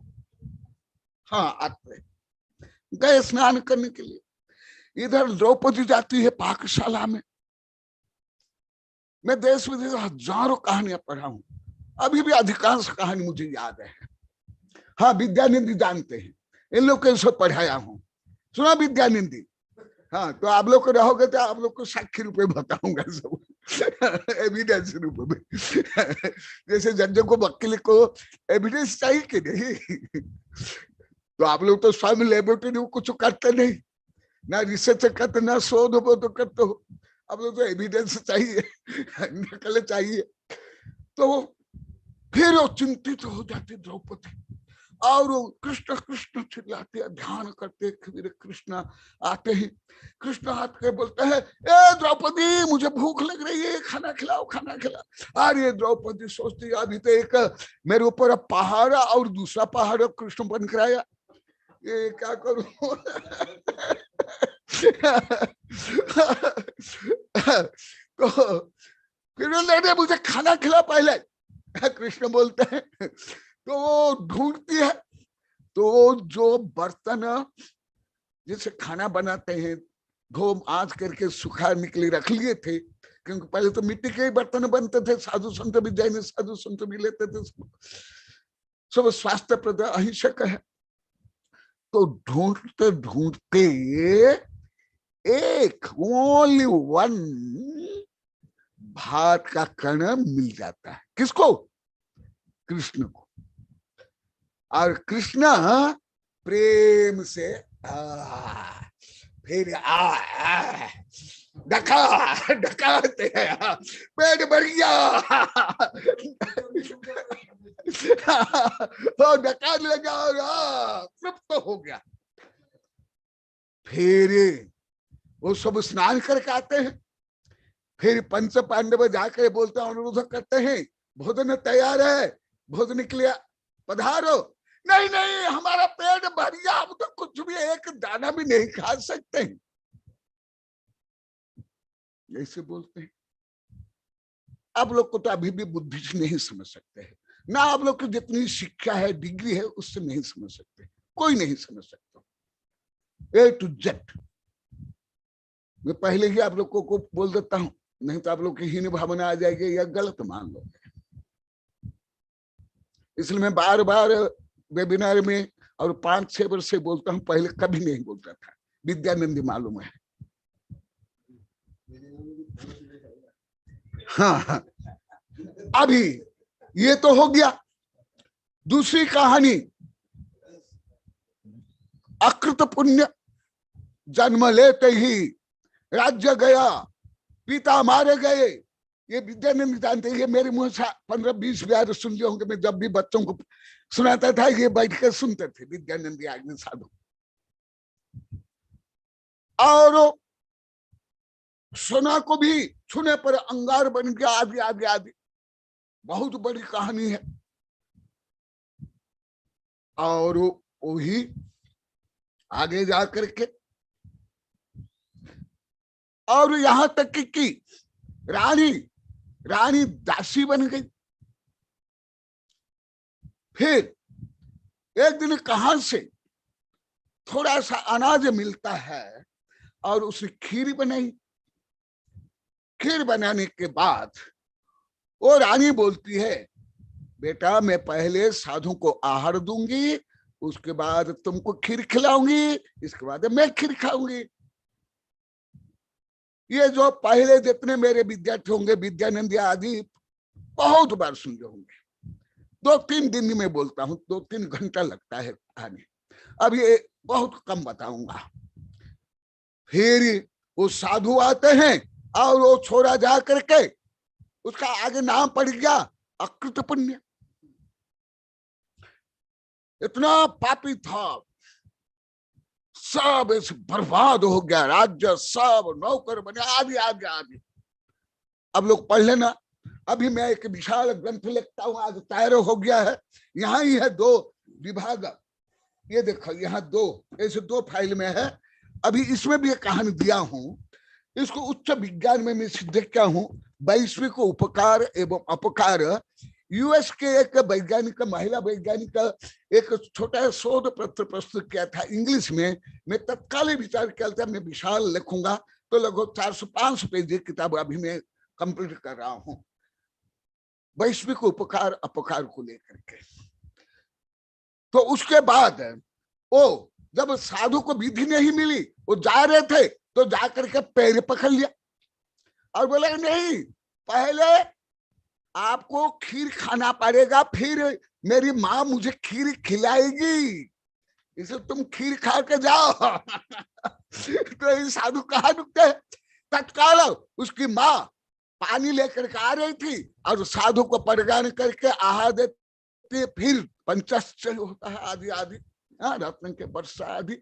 हाँ आते गए स्नान करने के लिए। इधर द्रौपदी जाती है पाकशाला में। मैं देश विदेश हजारों कहानियां पढ़ा हूं, अभी भी अधिकांश कहानी मुझे याद है। हाँ विद्यानंदी जानते हैं, इन लोग को सब पढ़ाया हूं, सुना विद्यानंदी? हाँ तो आप लोग को रहोगे तो आप लोग को 60 रुपए बताऊंगा सब। एविडेंस रूप में। जैसे जज को वकील को एविडेंस चाहिए कि नहीं, तो आप लोग तो स्वयं लेबोरेटरी में कुछ करते नहीं, ना रिसर्च करते, ना शोध तो करते हो। आप लोग तो एविडेंस चाहिए, नकल चाहिए। तो फिर वो चिंतित हो जाती द्रौपदी, और वो कृष्ण कृष्ण चिल्लाते हैं, ध्यान करते। फिर कृष्ण आते हैं, कृष्ण हाथ के बोलते हैं, ए द्रौपदी मुझे भूख लग रही है, खाना खिलाओ खाना खिलाओ। और ये द्रौपदी सोचती अभी तो एक मेरे ऊपर पहाड़ और दूसरा पहाड़ कृष्ण बन कर आया, ये क्या करूं। तो फिर लेने मुझे खाना खिला पहले, कृष्ण बोलते हैं। तो वो ढूंढती है, तो जो बर्तन जिसे खाना बनाते हैं धो आज करके सुखाने के लिए रख लिए थे, क्योंकि पहले तो मिट्टी के ही बर्तन बनते थे, साधु संत भी, जैन साधु संत भी लेते थे, सब स्वास्थ्य प्रद अहिंसक है। तो ढूंढते ढूंढते एक ओनली वन भात का कण मिल जाता है। किसको? कृष्ण को। और कृष्ण प्रेम से फिर ढकाते हैं, पेट भर गया। तो ढकाने लगा और तृप्त हो गया। फिर वो सब स्नान करके आते हैं। फिर पंच पांडव जाकर बोलते हैं, अनुरोध करते हैं, भोजन तैयार है, भोजन के लिए पधारो। नहीं नहीं, हमारा पेट भर गया, हम तो कुछ भी एक दाना भी नहीं खा सकते हैं, ऐसे बोलते हैं। आप लोग को तो अभी भी बुद्धि से नहीं समझ सकते हैं ना, आप लोग की जितनी शिक्षा है, डिग्री है, उससे नहीं समझ सकते, कोई नहीं समझ सकता। ए टू जेड मैं पहले ही आप लोगों को बोल देता हूं, नहीं तो आप लोग की हीन भावना आ जाएगी या गलत मान लोगे। इसलिए मैं बार बार वेबिनार में और 5-6 वर्ष से बोलता हूं, पहले कभी नहीं बोलता था। विद्यानंदी मालूम है। हाँ, अभी ये तो हो गया। दूसरी कहानी, अकृत पुण्य, जन्म लेते ही राज्य गया, पिता मारे गए। ये विद्यानंद जानते हैं, ये मेरे मुंह से 15-20 बार सुन लिए होंगे। मैं जब भी बच्चों को सुनाता था, ये बैठ कर सुनते थे विद्यानंद आज्ञा साधु। और सोना को भी छूने पर अंगार बन गया, आदि आदि आदि। बहुत बड़ी कहानी है। और वही आगे जा करके और यहां तक कि रानी दासी बन गई। फिर एक दिन कहां से थोड़ा सा अनाज मिलता है और उसने खीर बनाई। खीर बनाने के बाद वो रानी बोलती है, बेटा मैं पहले साधु को आहार दूंगी, उसके बाद तुमको खीर खिलाऊंगी, इसके बाद मैं खीर खाऊंगी। ये जो पहले जितने मेरे विद्यार्थी होंगे, विद्यानंद आदि, बहुत बार सुन होंगे। 2-3 दिन में बोलता हूं, 2-3 घंटा लगता है कहानी। अब ये बहुत कम बताऊंगा। फिर वो साधु आते हैं और वो छोरा जा करके उसका आगे नाम पड़ गया अकृत पुण्य। इतना पापी था, सब इस बर्बाद हो गया, राज्य सब नौकर बने, आदि आदि आदि। अब लोग पढ़ लेना। अभी मैं एक विशाल ग्रंथ लिखता हूं, आज तैयार हो गया है। यहाँ ही है 2 विभाग। ये देखो यहाँ 2 ऐसे 2 फाइल में है। अभी इसमें भी एक कहानी दिया हूं। इसको उच्च विज्ञान में मैं सिद्ध किया हूं। वैश्विक उपकार एवं अपकार। यूएस के एक वैज्ञानिक, महिला वैज्ञानिक, एक छोटा शोध पत्र प्रस्तुत किया था इंग्लिश में। मैं तत्काल विचार किया था मैं विशाल लिखूंगा, तो लगभग 400-500 पेज की किताब अभी मैं कंप्लीट कर रहा हूं, वैश्विक उपकार अपकार को लेकर के। तो उसके बाद वो जब साधु को विधि नहीं मिली, वो जा रहे थे तो जाकर के पैर पकड़ लिया और बोले नहीं, पहले आपको खीर खाना पड़ेगा, फिर मेरी माँ मुझे खीर खिलाएगी, इसे तुम खीर खा के जाओ। तो ये साधु कहाँ रुकते? तत्काल उसकी माँ पानी लेकर के आ रही थी और साधु को परिगान करके आहार देती, फिर पंचश्चर्य होता है आदि आदि, रत्न के वर्षा आदि।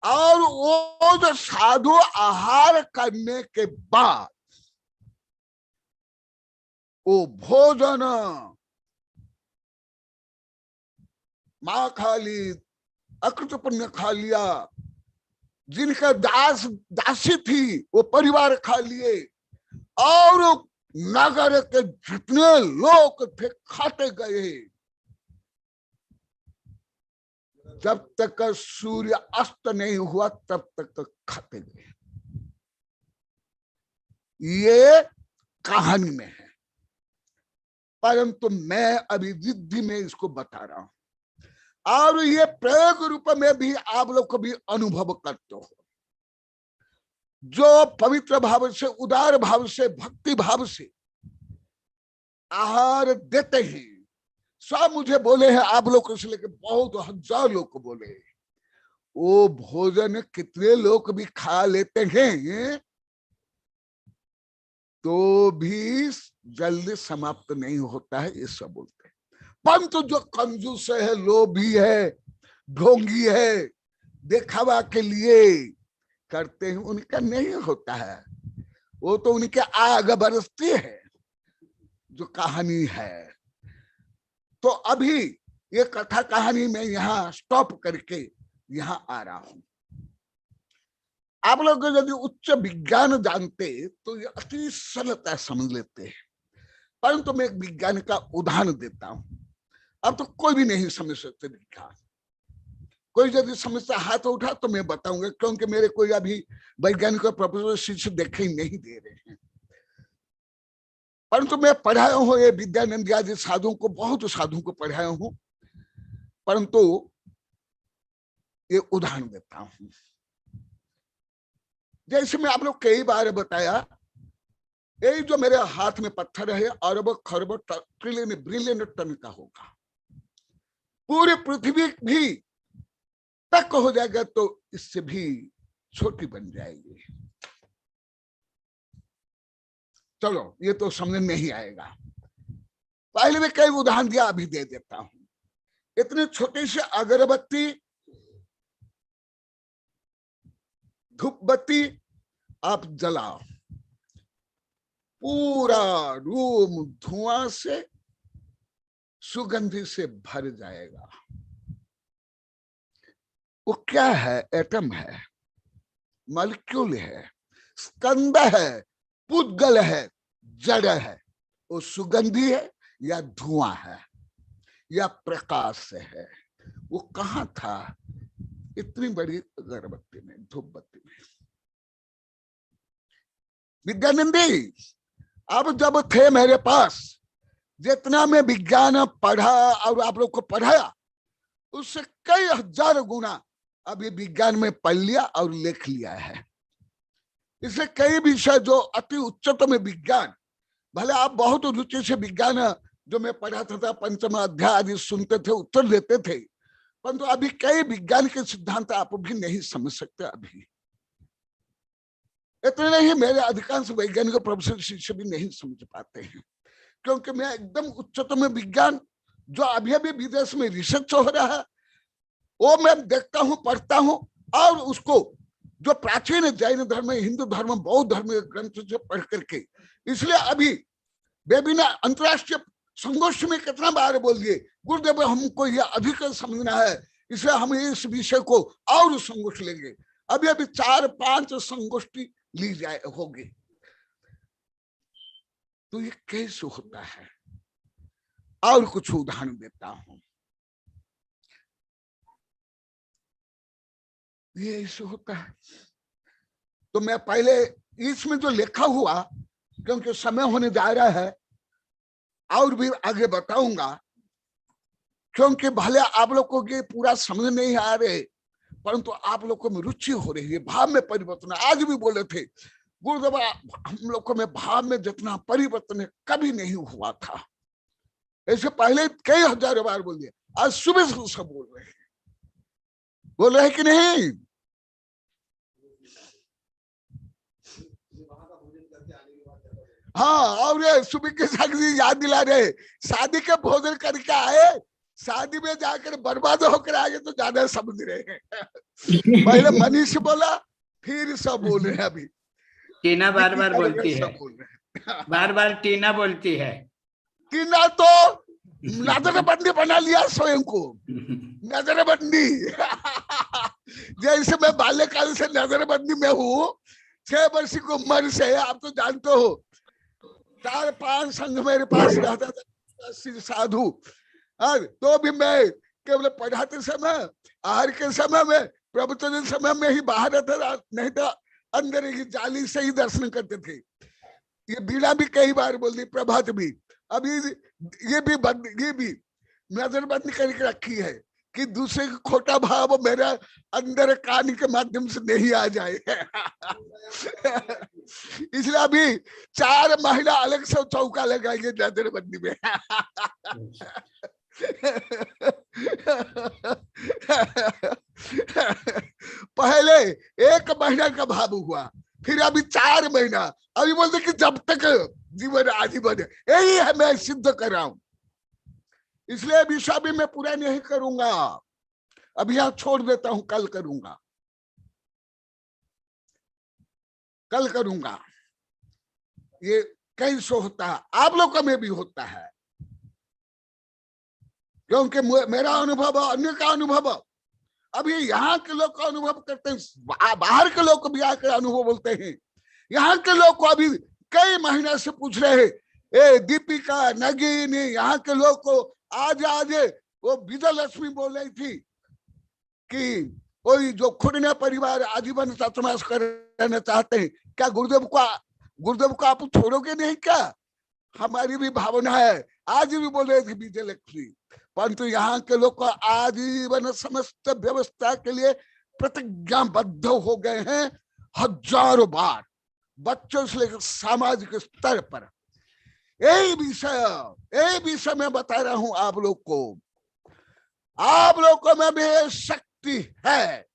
और वो जो साधु आहार करने के बाद वो भोजन माँ खा ली, अकृत पुण्य खा लिया, जिनका दास दासी थी वो परिवार खा लिए, और नगर के जितने लोग थे खाते गए, जब तक सूर्य अस्त नहीं हुआ तब तक खाते गए। ये कहानी में है, परंतु मैं अभी रिद्धि में इसको बता रहा हूं, और ये प्रयोग रूप में भी आप लोग को भी अनुभव करते हो। जो पवित्र भाव से, उदार भाव से, भक्ति भाव से आहार देते हैं, सब मुझे बोले हैं आप लोग को, इसलिए बहुत हजार लोग को बोले हैं, वो भोजन कितने लोग भी खा लेते हैं तो भी जल्दी समाप्त नहीं होता है, ये सब बोलते हैं। परंतु जो कंजूस है, लोभी है, ढोंगी है, दिखावा के लिए करते हैं, उनका नहीं होता है, वो तो उनके आग बरसती है जो कहानी है। तो अभी ये कथा कहानी में यहाँ स्टॉप करके यहाँ आ रहा हूं। आप लोग यदि उच्च विज्ञान जानते तो ये अति सरलता समझ लेते हैं, परंतु मैं एक विज्ञान का उदाहरण देता हूं। अब तो कोई भी नहीं समझ सकते विज्ञान, कोई यदि समझता हाथ उठा तो मैं बताऊंगा, क्योंकि मेरे कोई अभी वैज्ञानिक प्रोफेसर शिष्य देखे नहीं दे रहे हैं, परंतु मैं पढ़ाया हूं ये विद्यानंद आदि साधुओं को, बहुत साधुओं को पढ़ाया हूं, परंतु ये उदाहरण देता हूं। जैसे मैं आप लोग कई बार बताया, ये जो मेरे हाथ में पत्थर है अरब खरब ट्रिलियन ब्रिलियन टन का होगा, पूरी पृथ्वी भी तक हो जाएगा तो इससे भी छोटी बन जाएगी। चलो ये तो समझ नहीं आएगा, पहले मैं कई उदाहरण दिया, अभी दे देता हूं। इतने छोटे से अगरबत्ती, धूप बत्ती आप जलाओ, पूरा रूम धुआं से, सुगंधि से भर जाएगा। वो क्या है? एटम है, मॉलिक्यूल है, स्कंद है, पुद्गल है, जड़ है। वो सुगंधी है या धुआं है या प्रकाश से है? वो कहाँ था? इतनी बड़ी अगरबत्ती में, धूप बत्ती में। विद्यानंदी अब जब थे मेरे पास, जितना मैं विज्ञान पढ़ा और आप लोग को पढ़ाया, उससे कई हजार गुना अभी विज्ञान में पढ़ लिया और लिख लिया है। इससे कई विषय जो अति उच्चतम विज्ञान, भले आप बहुत रुचि से विज्ञान जो मैं पढ़ाता था, पंचम अध्याय आदि सुनते थे, उत्तर देते थे, परंतु अभी कई विज्ञान के सिद्धांत आप भी नहीं समझ सकते। अभी इतने नहीं, मेरे अधिकांश वैज्ञानिक प्रोफेसर शिष्य भी नहीं समझ पाते हैं, क्योंकि मैं एकदम उच्चतम विज्ञान जो अभी अभी विदेश में रिसर्च हो रहा है, वो मैं देखता हूं, पढ़ता हूं, और उसको जो प्राचीन जैन धर्म, हिंदू धर्म, बौद्ध धर्म ग्रंथ से पढ़ करके, इसलिए अभी वेबिनार अंतरराष्ट्रीय संगोष्ठी में कितना बार बोल दिए, गुरुदेव हमको यह अधिक समझना है, इसलिए हम इस विषय को और संगोष्ठी लेंगे। अभी अभी 4-5 संगोष्ठी ली जाए होगी। तो ये कैसे होता है? और कुछ उदाहरण देता हूं। ये ऐसे होता है। तो मैं पहले इसमें जो लिखा हुआ, क्योंकि समय होने जा रहा है, और भी आगे बताऊंगा, क्योंकि भले आप लोग को ये पूरा समझ नहीं आ रहे, परंतु आप लोग को में रुचि हो रही है, भाव में परिवर्तन। आज भी बोले थे गुरुदेव हम लोगों में भाव में जितना परिवर्तन कभी नहीं हुआ था, ऐसे पहले कई हजारों बार बोल दिया, आज सुबह से सब बोल रहे हैं कि नहीं? हाँ, और ये सुबह के साथ याद दिला रहे, शादी के भोजन करके आए, शादी में जाकर बर्बाद होकर आगे तो ज्यादा समझ रहे हैं। पहले मनीष बोला, फिर सब बोल रहे हैं। अभी टीना बार बार बोलती है, बार बार टीना बोलती है। टीना तो नजरबंदी बना लिया स्वयं को, नजरबंदी। जैसे मैं बाल्यकाल से नजरबंदी में हूँ, 6 वर्ष की उम्र से, आप तो जानते हो 4-5 संघ मेरे पास रहता था, साधु। और तो भी मैं केवल पढ़ाते समय, आहार के समय में, प्रवचन समय में ही बाहर रहता था, नहीं तो अंदर ही जाली से ही दर्शन करते थे। ये बीड़ा भी कई बार बोल दी, प्रभात भी। अभी ये भी नजरबंदी करके रखी है कि दूसरे का खोटा भाव मेरा अंदर कान के माध्यम से नहीं आ जाए। इसलिए अभी 4 महीना अलग से चौका लगाएंगे नजरबंदी में। पहले 1 महीना का भाव हुआ, फिर अभी 4 महीना, अभी बोलते कि जब तक जीवन आजीवन है, यही है मैं सिद्ध कर रहा हूं। इसलिए विषय भी मैं पूरा नहीं करूंगा, अभी यहां छोड़ देता हूं, कल करूंगा, कल करूंगा। ये कैसे होता है, आप लोगों में भी होता है, क्योंकि मेरा अनुभव, अन्य का अनुभव, अभी यहाँ के लोग का अनुभव करते हैं, बाहर के लोग को भी आकर अनुभव बोलते हैं। यहाँ के लोग को अभी कई महीने से पूछ रहे हैं, ए दीपिका, नगीन, यहाँ के लोग को आज वो विजय लक्ष्मी बोल रही थी कि कोई जो खुदने परिवार आजीवन चातुर्मास करना चाहते हैं, क्या गुरुदेव को आप छोड़ोगे नहीं क्या? हमारी भी भावना है, आज भी बोल रहे थे विजय लक्ष्मी। परंतु यहाँ के लोग को आजीवन समस्त व्यवस्था के लिए प्रतिज्ञाबद्ध हो गए हैं, हजारों बार, बच्चों से लेकर सामाजिक स्तर पर। यही विषय मैं बता रहा हूं आप लोग को। आप लोगों में भी शक्ति है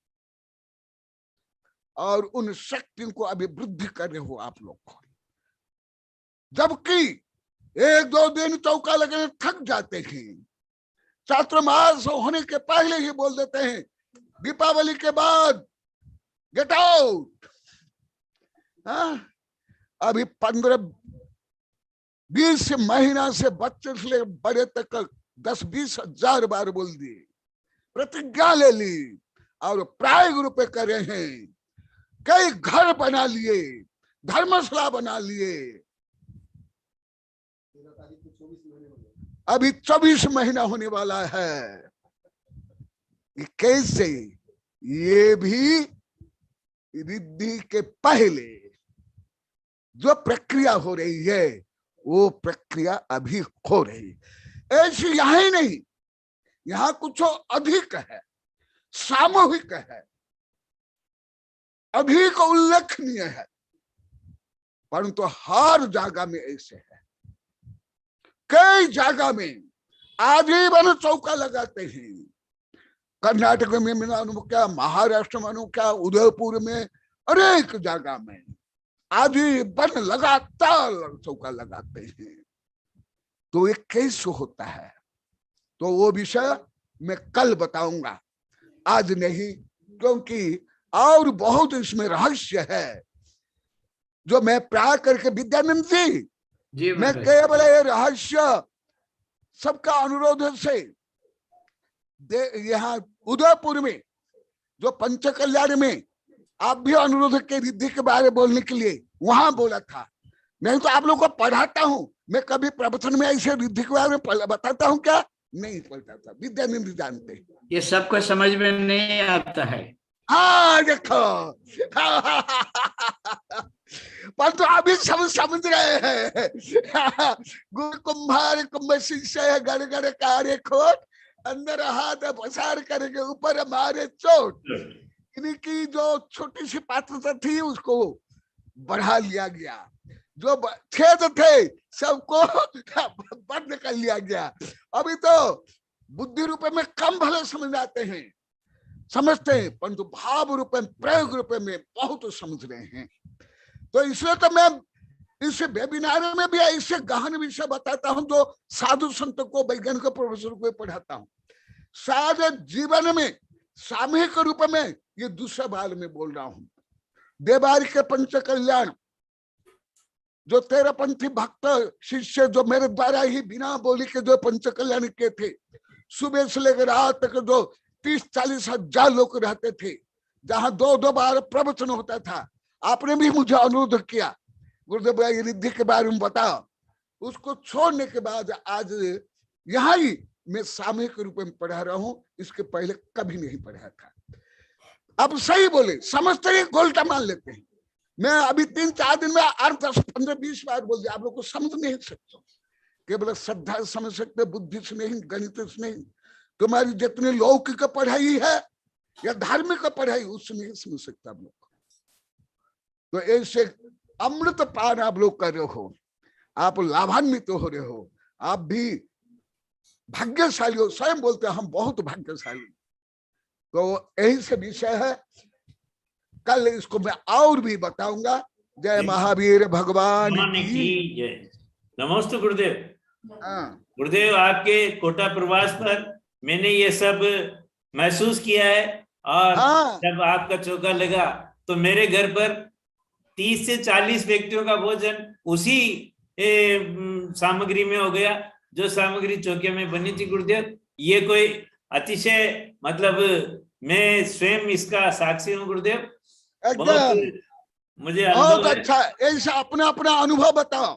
और उन शक्ति को अभी वृद्धि करने हो आप लोग को। जबकि 1-2 दिन चौका लगने थक जाते हैं, चातुर्मास होने के पहले ही बोल देते हैं दीपावली के बाद गेट आउट। अभी 15-20 महीना से बच्चे से ले बड़े तक 10-20 हजार बार बोल दिए, प्रतिज्ञा ले ली और प्रायोग रूप कर रहे हैं। कई घर बना लिए, धर्मशाला बना लिए। अभी 24 महीना होने वाला है। कैसे? ये भी रिद्धि के पहले जो प्रक्रिया हो रही है, वो प्रक्रिया अभी हो रही। ऐसी यहां ही नहीं, यहां कुछ अधिक है, सामूहिक है, अधिक उल्लेखनीय है, परंतु हर जगह में ऐसे है। कई जगह में आजीवन चौका लगाते हैं। कर्नाटक में मैंने अनुभव किया, महाराष्ट्र में अनुभव किया, उदयपुर में, अनेक जगह में आजीवन लगातार चौका लगाते हैं। तो ये कैसे होता है, तो वो विषय मैं कल बताऊंगा, आज नहीं, क्योंकि और बहुत इसमें रहस्य है जो मैं प्राय करके विद्यानंद जी, मैं केवल ये रहस्य सबका अनुरोध से यहाँ उदयपुर में जो पंच कल्याण में आप भी अनुरोध के रिद्धि के बारे में बोलने के लिए वहां बोला था। नहीं तो आप लोग को पढ़ाता हूं मैं, कभी प्रवचन में ऐसे रिद्धि के बारे में बताता हूं क्या? नहीं बताता, विद्यानंद जानते। ये सबको समझ में नहीं आता है। हाँ देखो, पर तो अभी सब समझ रहे हैं। गुरु कुंभार कुंभ शिष्य गड़ गड़ कार्य खोट, अंदर हाथ पसार करके ऊपर मारे चोट। इनकी जो छोटी सी पात्रता थी उसको बढ़ा लिया गया, जो छेद थे सबको बंद कर लिया गया। अभी तो बुद्धि रूप में कम भले समझ आते हैं, समझते हैं, परंतु भाव रूप में, प्रयोग रूप में बहुत समझ रहे हैं। तो इसलिए तो मैं इस वेबिनार में भी ऐसे गहन विषय बताता हूं जो साधु संत को, वैज्ञानिक प्रोफेसर को पढ़ाता हूं। शायद जीवन में सामूहिक रूप में ये दूसरे बार में बोल रहा हूं। देवारी के पंच कल्याण जो 13पंथी भक्त शिष्य जो मेरे द्वारा ही बिना बोली के जो पंच कल्याण के थे, सुबह से लेकर रात तक जो 30-40 हजार लोग रहते थे, जहां 2-2 बार प्रवचन होता था। आपने भी मुझे अनुरोध किया गुरुदेव ये रिद्धि के बारे में बताओ। उसको छोड़ने के बाद आज यहाँ ही मैं सामूहिक रूप में पढ़ा रहा हूँ, इसके पहले कभी नहीं पढ़ा था। अब सही बोले, समझते ही गोल्टा मान लेते हैं। मैं अभी 3-4 दिन में 8, 10, 15, 20 बार बोल दिया, आप लोग को समझ नहीं सकते। केवल श्रद्धा समझ सकते, बुद्धि से नहीं, गणित से नहीं। तुम्हारी जितनी लौकिक पढ़ाई है या धार्मिक पढ़ाई, उससे नहीं समझ सकता आप लोग। तो ऐसे अमृत पान आप लोग कर रहे हो, आप लाभान्वित हो रहे हो, आप भी भाग्यशाली हो। स्वयं बोलते हैं हम बहुत भाग्यशाली। तो यही से विषय है, कल इसको मैं और भी बताऊंगा। जय महावीर भगवान की जय। नमस्ते गुरुदेव। हाँ। गुरुदेव आपके कोटा प्रवास पर मैंने ये सब महसूस किया है, और हाँ। जब आपका चौका लगा तो मेरे घर पर 30 से 40 व्यक्तियों का भोजन उसी सामग्री में हो गया जो सामग्री चौके में बनी थी। गुरुदेव ये कोई अतिशय, मतलब मैं स्वयं इसका साक्षी हूँ गुरुदेव। एकदम मुझे बहुत अच्छा। ऐसा अपना अपना अनुभव बताओ।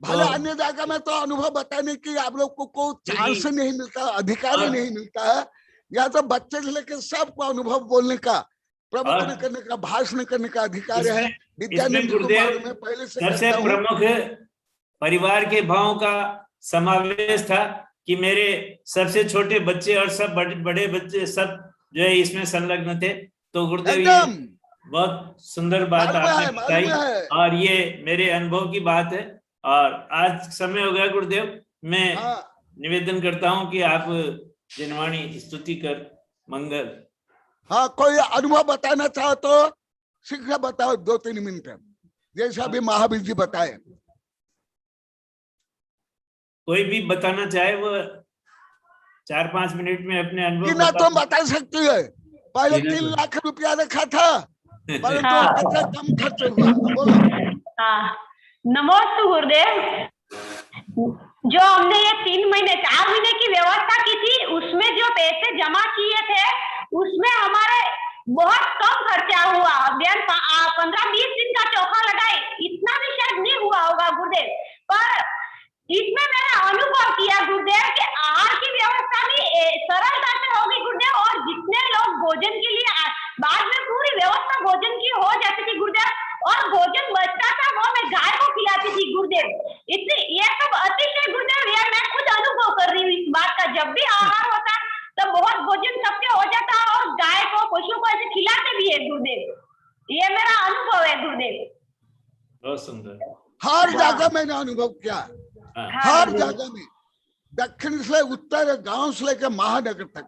भले तो अन्य जगह में तो अनुभव बताने की आप लोग को चांस नहीं मिलता, अधिकार और नहीं मिलता है। या तो बच्चे से लेकर सबको अनुभव बोलने का, प्रवचन करने का, भाषण करने का अधिकार है। विद्यानंद को मालूम है, पहले से सबसे कहता हूं। प्रमुख परिवार के भावों का समावेश था कि मेरे सबसे छोटे बच्चे और सब बड़े बच्चे सब जो है इसमें संलग्न थे। तो गुरुदेव ये बहुत सुंदर बात आपने बताई, और ये मेरे अनुभव की बात है। और आज समय हो गया गुरुदेव, मैं निवेदन करता हूं कि आप जनवाणी स्तुति कर मंगल। हाँ, कोई अनुभव बताना चाहो तो शीघ्र बताओ, 2-3 मिनट, जैसा अभी महावीर जी बताए। कोई भी बताना चाहे वो 4-5 मिनट में अपने अनुभव तो बता सकती है। पहले 3 लाख रुपया रखा था, परंतु कम खर्च हुआ। बोलो। नमस्ते गुरुदेव। जो हमने ये 3 महीने 4 महीने की व्यवस्था की थी, उसमें जो पैसे जमा किए थे उसमें हमारे बहुत कम खर्चा हुआ। 15-20 दिन का चौका लगाए, इतना भी शायद नहीं हुआ होगा गुरुदेव। पर इसमें मैंने अनुभव किया गुरुदेव कि आहार की व्यवस्था भी सरलता से होगी गुरुदेव, और जितने लोग भोजन के लिए बाद में पूरी व्यवस्था भोजन की हो जाती थी गुरुदेव, और भोजन बचता था वो मैं गाय को खिलाती थी गुरुदेव। इसलिए ये सब अतिशय गुरुदेव, यार मैं खुद अनुभव कर रही हूँ इस बात का। जब भी आहार होता है तो बहुत भोजन सबके हो जाता है, और गाय को, पशु को ऐसे खिलाते भी है गुरुदेव। ये मेरा अनुभव है गुरुदेव। बहुत सुंदर। हर जगह मैंने अनुभव किया, हर जगह में, दक्षिण से उत्तर, गांव से लेकर महानगर तक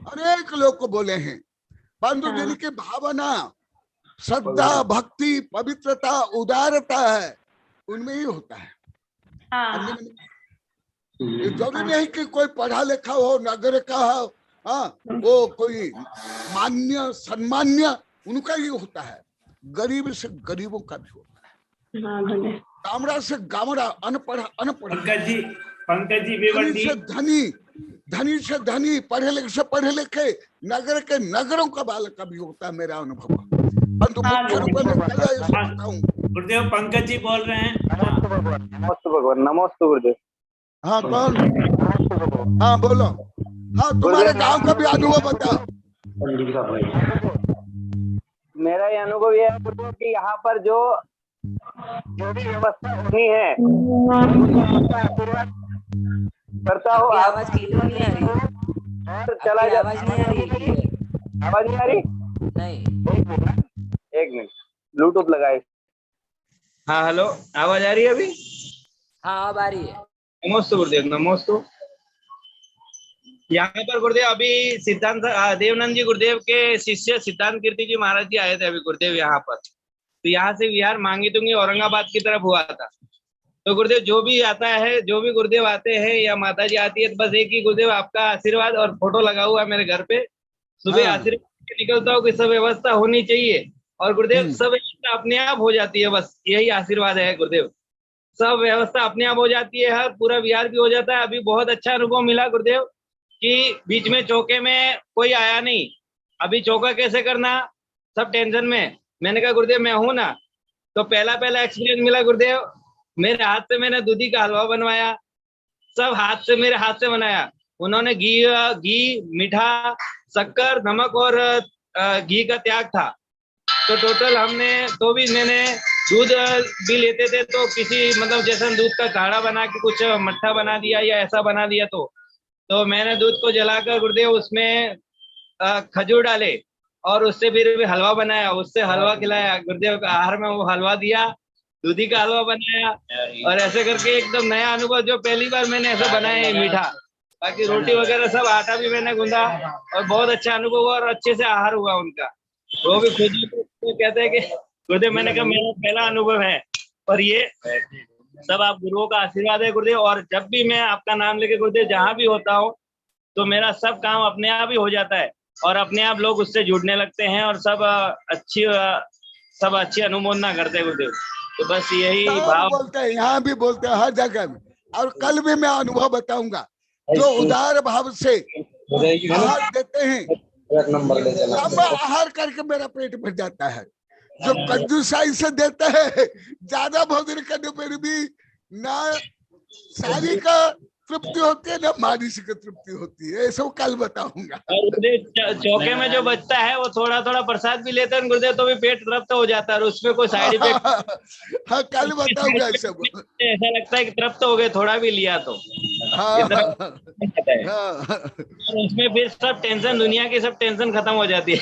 अनेक लोग को बोले हैं। परंतु जिनकी भावना, श्रद्धा, भक्ति, पवित्रता, उदारता है, उनमें ही होता है। ये जरूरी नहीं कि कोई पढ़ा लिखा हो, नगर का हो, वो कोई मान्य सम्मान्य उनका ही होता है। गरीब से गरीबों का भी होता है। गामड़ा से गामड़ा, अनपढ़ पंकज जी भिवंडी, धनी से धनी, पढ़े लिखे से पढ़े लिखे, नगर के नगरों का बालक का भी होता है। मेरा अनुभव गुरुदेव पंकज जी बोल रहे हैं। नमस्ते भगवान। नमस्ते गुरुदेव। हाँ कौन? हाँ बोलो। हाँ, तुम्हारे गांव का भी अनुभव बताओ। मेरा ये अनुभव ये है गुरुदेव कि यहाँ पर जो भी व्यवस्था होनी है करता हो। आवाज क्लियर नहीं आ रही और चला जा। आवाज नहीं आ रही है। आवाज नहीं आ रही? नहीं। एक मिनट। ब्लूटूथ लगाए। हाँ हेलो, आवाज आ रही है अभी? हाँ अब आ रही है। नमोस्तु गुरुदेव, नमोस्तु। यहाँ पर गुरुदेव अभी सिद्धांत देवनंद जी गुरुदेव के शिष्य सिद्धांत कीर्ति जी महाराज जी आए थे अभी गुरुदेव यहाँ पर। तो यहाँ से विहार मांगी तुंगी औरंगाबाद की तरफ हुआ था। तो गुरुदेव जो भी आता है, जो भी गुरुदेव आते हैं या माता जी आती है, तो बस एक ही गुरुदेव आपका आशीर्वाद और फोटो लगा हुआ है मेरे घर पे। सुबह आशीर्वाद के निकलता हूँ कि सब व्यवस्था होनी चाहिए और गुरुदेव सब व्यवस्था अपने आप हो जाती है। बस यही आशीर्वाद है गुरुदेव, सब व्यवस्था अपने आप हो जाती है, हर पूरा विहार भी हो जाता है। अभी बहुत अच्छा अनुभव मिला गुरुदेव कि बीच में चौके में कोई आया नहीं। अभी चौका कैसे करना, सब टेंशन में। मैंने कहा गुरुदेव मैं हूं ना। तो पहला एक्सपीरियंस मिला गुरुदेव, मेरे हाथ से मैंने दूधी का हलवा बनवाया, सब हाथ से मेरे हाथ से बनाया। उन्होंने घी मीठा, शक्कर, नमक और घी का त्याग था। तो टोटल हमने, तो भी मैंने दूध भी लेते थे तो किसी मतलब जैसा दूध का काढ़ा बना के कुछ मट्ठा बना दिया या ऐसा बना दिया। तो मैंने दूध को जलाकर गुरुदेव उसमें खजूर डाले और उससे फिर भी हलवा बनाया, उससे हलवा खिलाया गुरुदेव का आहार में, वो हलवा दिया, दूधी का हलवा बनाया। और ऐसे करके एकदम नया अनुभव, जो पहली बार मैंने ऐसा बनाया है मीठा। बाकी रोटी वगैरह सब आटा भी मैंने गूंदा और बहुत अच्छा अनुभव हुआ और अच्छे से आहार हुआ उनका। वो भी खुद ही कहते हैं कि गुरुदेव, मैंने कहा मेरा पहला अनुभव है और ये सब आप गुरुओं का आशीर्वाद है गुरुदेव। और जब भी मैं आपका नाम लेके गुरुदेव जहाँ भी होता हूँ तो मेरा सब काम अपने आप ही हो जाता है और अपने आप लोग उससे जुड़ने लगते हैं और सब अच्छी अनुमोदना करते हैं गुरुदेव। तो बस यही भाव बोलते हैं, यहाँ भी बोलते हैं हर जगह में। और कल भी मैं अनुभव बताऊंगा, जो उदार भाव से आहार देते हैं, सब आहार करके मेरा पेट भर जाता है। जो कंजूसाई से देते हैं, ज्यादा भोजन करने पर भी ना शारीरिक तृप्ति होती है ना मानसिक तृप्ति होती है। ये सब कल बताऊंगा। चौके में जो बचता है वो थोड़ा थोड़ा प्रसाद भी लेते हैं गुरुदेव, तो भी पेट तृप्त हो जाता है और उसमें कोई साइड इफेक्ट हाँ कल बताऊंगा सब। ऐसा लगता है कि तृप्त हो गए थोड़ा भी लिया तो। उसमें फिर सब टेंशन, दुनिया की सब टेंशन खत्म हो जाती है।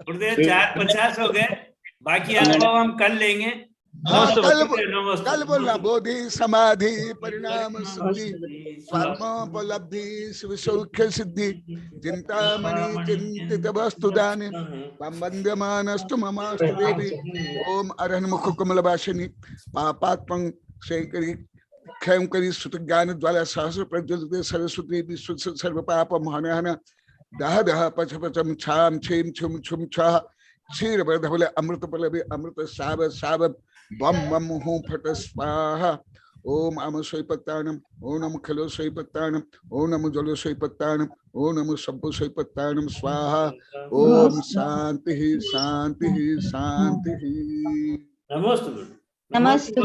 गुरुदेव 4:50 हो गए, बाकी अनुभव हम कल लेंगे। कल बोलना बोधि समाधि परिणाम सिद्धि स्वात्मोपलब्धि शिव सौख्य सिद्धि चिंतामणि चिंतित वस्तु दाने वंद्यमानस्तु ममास्तु देवी। ओम अरहन मुख कमल वासिनी पापात्मं शेखरी क्षयं करी सुत ज्ञान ज्वाला सहस्र प्रज्वलित सरस्वती विश्व सर्व पाप महनहन दह दह पच पचम छाम छीम छुम छुम छह क्षीर बले अमृत पलवे अमृत साव साव बम बम हूं फट स्वाहा। ओम अम सोईपत्तानम, ओम नम खलो सोईपत्तानम, ओम नम जलो सोईपत्तानम, ओम नम सब्बो सोईपत्तानम स्वाहा। ओम शांति शांति शांति। नमस्ते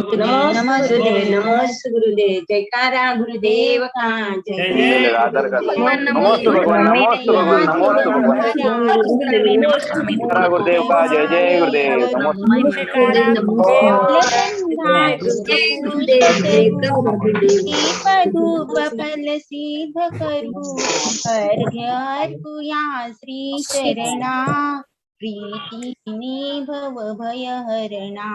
गुरुदेव। जयकारा गुरुदेव का जय। नमोस्तु भगवान, नमोस्तु भगवान, नमोस्तु भगवान। गुरुदेव का जय जय गुरुदेव। धूप फल सिद्ध करू अर्घ्या श्री चरणा प्रीति भव भय हरणा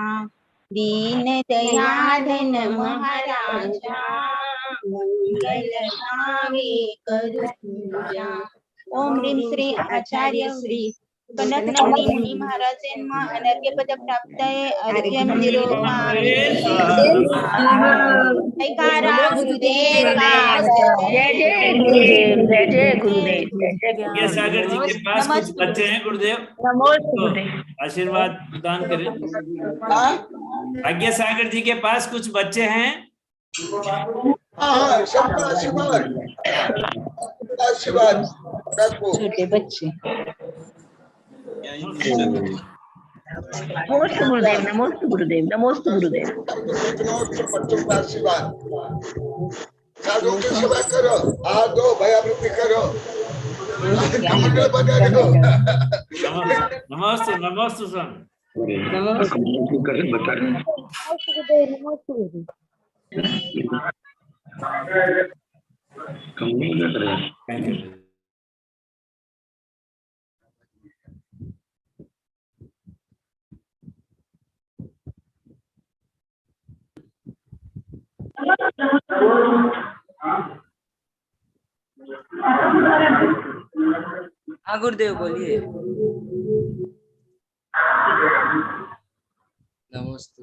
दीन दयाधन महाराजा मंगल गावे करू पूजा। ओम ह्रीं श्री आचार्य श्री कनक नंदिनी मुनि महाराज जन्म अनर्घ्य पद प्राप्त है। अर्घ्यम जयकारा गुरुदेव का जय जय गुरुदेव। जय जय गुरुदेव। ये सागर जी के पास कुछ बच्चे हैं गुरुदेव, तो आशीर्वाद प्रदान करें। भाग्य सागर जी के पास कुछ बच्चे हैं। सबका आशीर्वाद छोटे बच्चे। नमोस्तु गुरुदेव, नमोस्तु गुरुदेव, नमोस्तु गुरुदेव। बच्चों का आशीर्वाद। साधु की सेवा करो, हाथ दो, भयावृत्ति करो, कमंडल बना दो। नमस्ते नमस्ते स्वामी। Thank you. हाँ गुरुदेव बोलिए। नमस्ते।